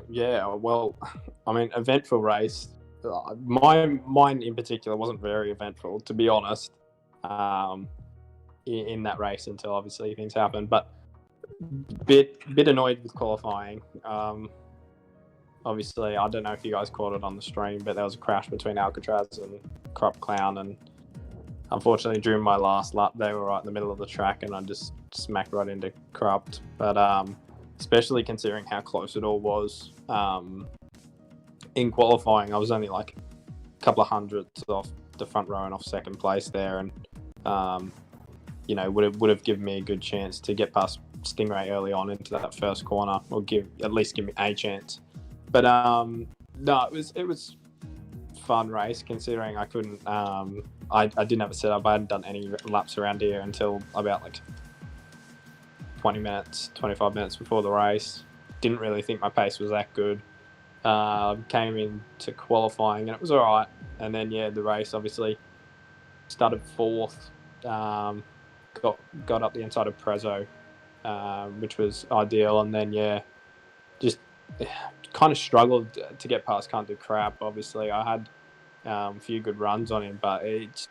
Yeah, well, I mean, eventful race. Mine in particular wasn't very eventful, to be honest. In that race until obviously things happened, but bit annoyed with qualifying. Obviously, I don't know if you guys caught it on the stream, but there was a crash between Alcatraz and Crop Clown, and unfortunately, during my last lap, they were right in the middle of the track, and I just smacked right into Corrupt. But especially considering how close it all was. In qualifying, I was only like a couple of hundredths off the front row and off second place there, and would have given me a good chance to get past Stingray early on into that first corner, or at least give me a chance. But no, it was fun race considering I couldn't. I didn't have a setup. I hadn't done any laps around here until about like 25 minutes before the race. Didn't really think my pace was that good. Came into qualifying and it was all right. And then the race obviously started fourth. Got up the inside of Prezzo, which was ideal. And then just kind of struggled to get past Can't Do Crap. Obviously, I had a few good runs on him, but it's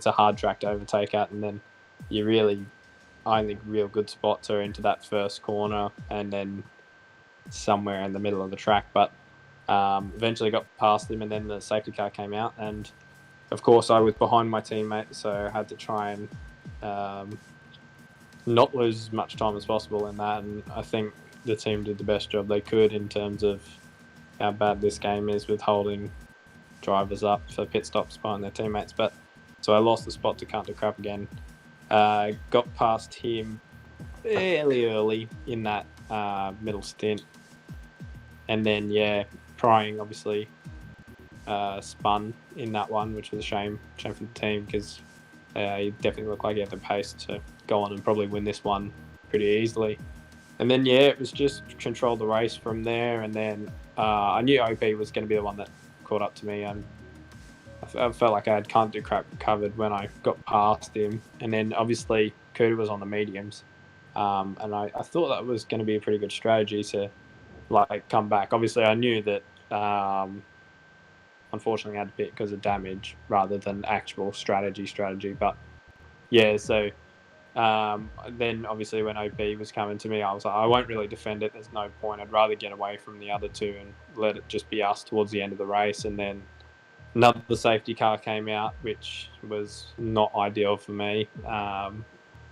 a hard track to overtake at, and then you really only real good spots are into that first corner and then somewhere in the middle of the track. But eventually got past him, and then the safety car came out, and of course I was behind my teammate, so I had to try and not lose as much time as possible in that. And I think the team did the best job they could in terms of how bad this game is with holding drivers up for pit stops behind their teammates. But so I lost the spot to Can't Do Crap again. Got past him fairly early in that middle stint, and then Prying obviously spun in that one, which was a shame for the team, because he definitely looked like he had the pace to go on and probably win this one pretty easily. And then it was just control the race from there, and then I knew OP was going to be the one that caught up to me, and I felt like I had Can't Do Crap covered when I got past him. And then obviously Kuda was on the mediums, and I thought that was going to be a pretty good strategy to come back. Obviously I knew that unfortunately I had to pit because of damage rather than actual strategy, but so then obviously when OP was coming to me, I was like, I won't really defend it, there's no point, I'd rather get away from the other two and let it just be us towards the end of the race. And then another safety car came out, which was not ideal for me.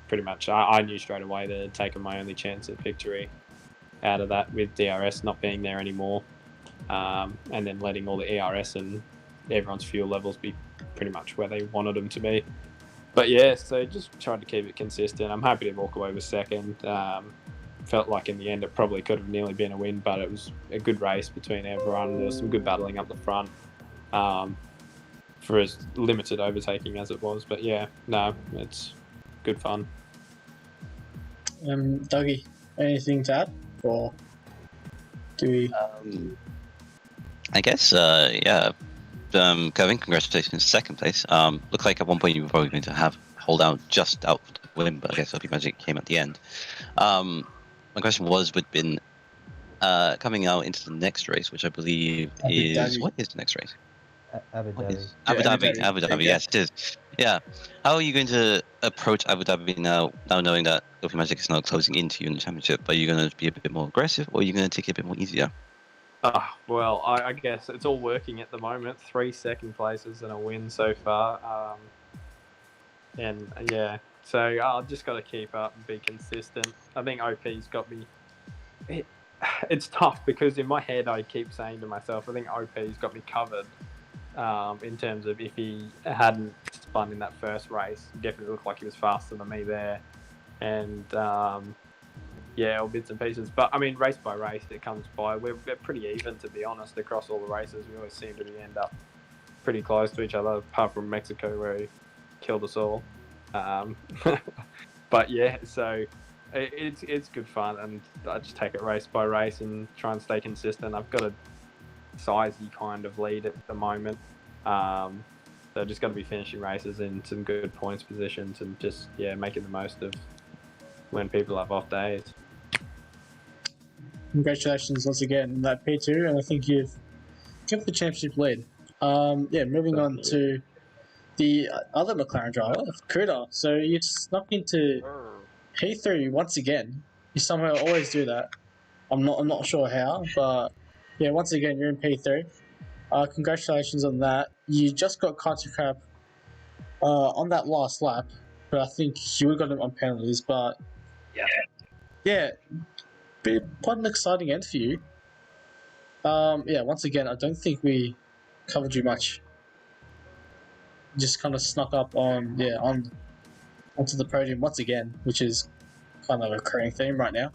Pretty much I knew straight away that I'd taken my only chance at victory out of that, with DRS not being there anymore, and then letting all the ERS and everyone's fuel levels be pretty much where they wanted them to be. But so just tried to keep it consistent. I'm happy to walk away with second. Felt like in the end it probably could have nearly been a win, but it was a good race between everyone. There was some good battling up the front, for as limited overtaking as it was. But it's good fun. Dougie, anything to add? Or do we? I guess, Kevin, congratulations, second place. Looked like at one point you were probably going to hold out just out for the win, but I guess OP Magic came at the end. My question would been coming out into the next race, which I believe is what is the next race? Abu Dhabi. Abu Dhabi. Yes, it is. Yeah. How are you going to approach Abu Dhabi now knowing that OP Magic is now closing into you in the championship? Are you going to be a bit more aggressive, or are you going to take it a bit more easier? Well, I guess it's all working at the moment. 3 second places and a win so far. So I've just got to keep up and be consistent. I think OP's got me. It's tough because in my head I keep saying to myself, I think OP's got me covered. In terms of if he hadn't spun in that first race, he definitely looked like he was faster than me there. And all bits and pieces. But I mean, race by race, it comes by. We're pretty even, to be honest, across all the races. We always seem to end up pretty close to each other, apart from Mexico, where he killed us all. But so it's good fun, and I just take it race by race and try and stay consistent. I've got a sizey kind of lead at the moment, so just got to be finishing races in some good points positions and just making the most of when people have off days. Congratulations once again on that P2, and I think you've kept the championship lead. Moving on to the other McLaren driver, Kuda. So you snuck into P3 once again. You somehow always do that. I'm not sure how, but once again you're in P3. Congratulations on that. You just got Can't Do Crap on that last lap, but I think you would have got him on penalties. But quite an exciting end for you. Once again, I don't think we covered you much. Just kind of snuck up onto the podium once again, which is kind of a recurring theme right now.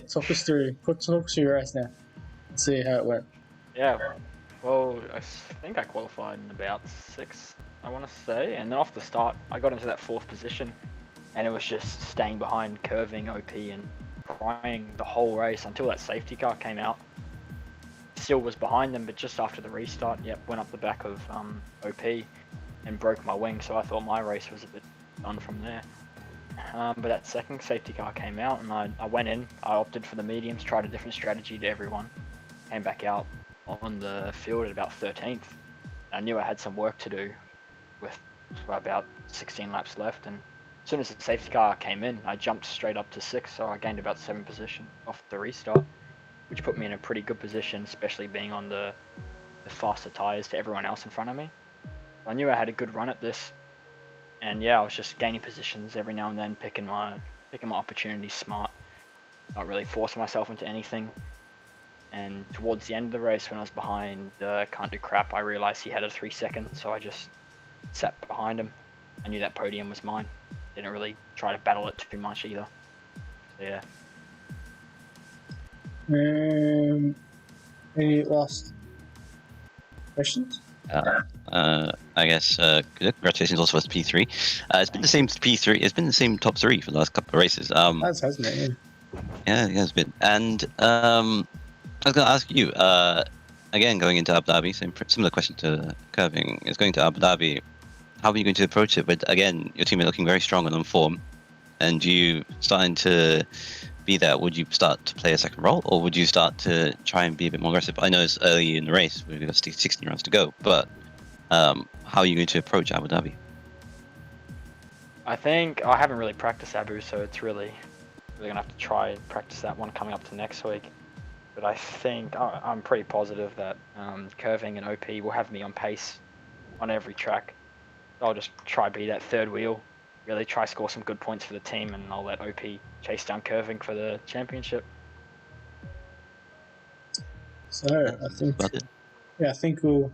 Talk us through your race now. Let's see how it went. Well, I think I qualified in about 6, I want to say, and then off the start I got into that 4th position, and it was just staying behind, curving OP and Prying the whole race until that safety car came out. Still was behind them, but just after the restart, went up the back of OP and broke my wing, so I thought my race was a bit done from there. but that second safety car came out, and I went in. I opted for the mediums, tried a different strategy to everyone. Came back out on the field at about 13th. I knew I had some work to do with about 16 laps left, and as soon as the safety car came in, I jumped straight up to 6th, so I gained about 7 position off the restart, which put me in a pretty good position, especially being on the faster tyres to everyone else in front of me. I knew I had a good run at this, and yeah, I was just gaining positions every now and then, picking my opportunities smart, not really forcing myself into anything. And towards the end of the race, when I was behind Can't Do Crap, I realised he had a 3 second, so I just sat behind him. I knew that podium was mine. Didn't really try to battle it too much either. So yeah. Any last questions? I guess congratulations also for P3. It's been the same P3. It's been the same top 3 for the last couple of races. Hasn't it? Yeah, it has been. And I was going to ask you again, going into Abu Dhabi. Similar question to Curving. It's going to Abu Dhabi. How are you going to approach it? But again, your team are looking very strong and on form. And you starting to be there, would you start to play a second role, or would you start to try and be a bit more aggressive? I know it's early in the race, we've got 16 rounds to go, but how are you going to approach Abu Dhabi? I think I haven't really practiced Abu, so it's really gonna have to try and practice that one coming up to next week. But I think I'm pretty positive that Curving and OP will have me on pace on every track. I'll just try be that third wheel, really try score some good points for the team, and I'll let OP chase down Curving for the championship. So I think we'll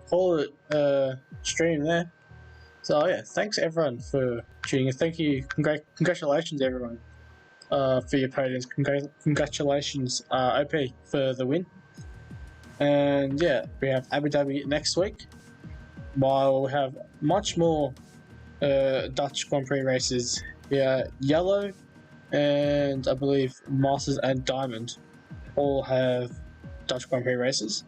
call it stream there. So yeah, thanks everyone for tuning in. Thank you, congratulations everyone for your podiums. Congratulations OP for the win. And yeah, we have Abu Dhabi next week. While we have much more Dutch Grand Prix races. Yeah, Yellow and I believe Masters and Diamond all have Dutch Grand Prix races.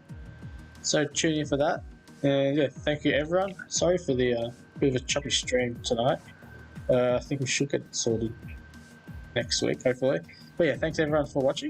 So tune in for that. And yeah, thank you everyone. Sorry for the bit of a choppy stream tonight. I think we should get it sorted next week, hopefully. But yeah, thanks everyone for watching.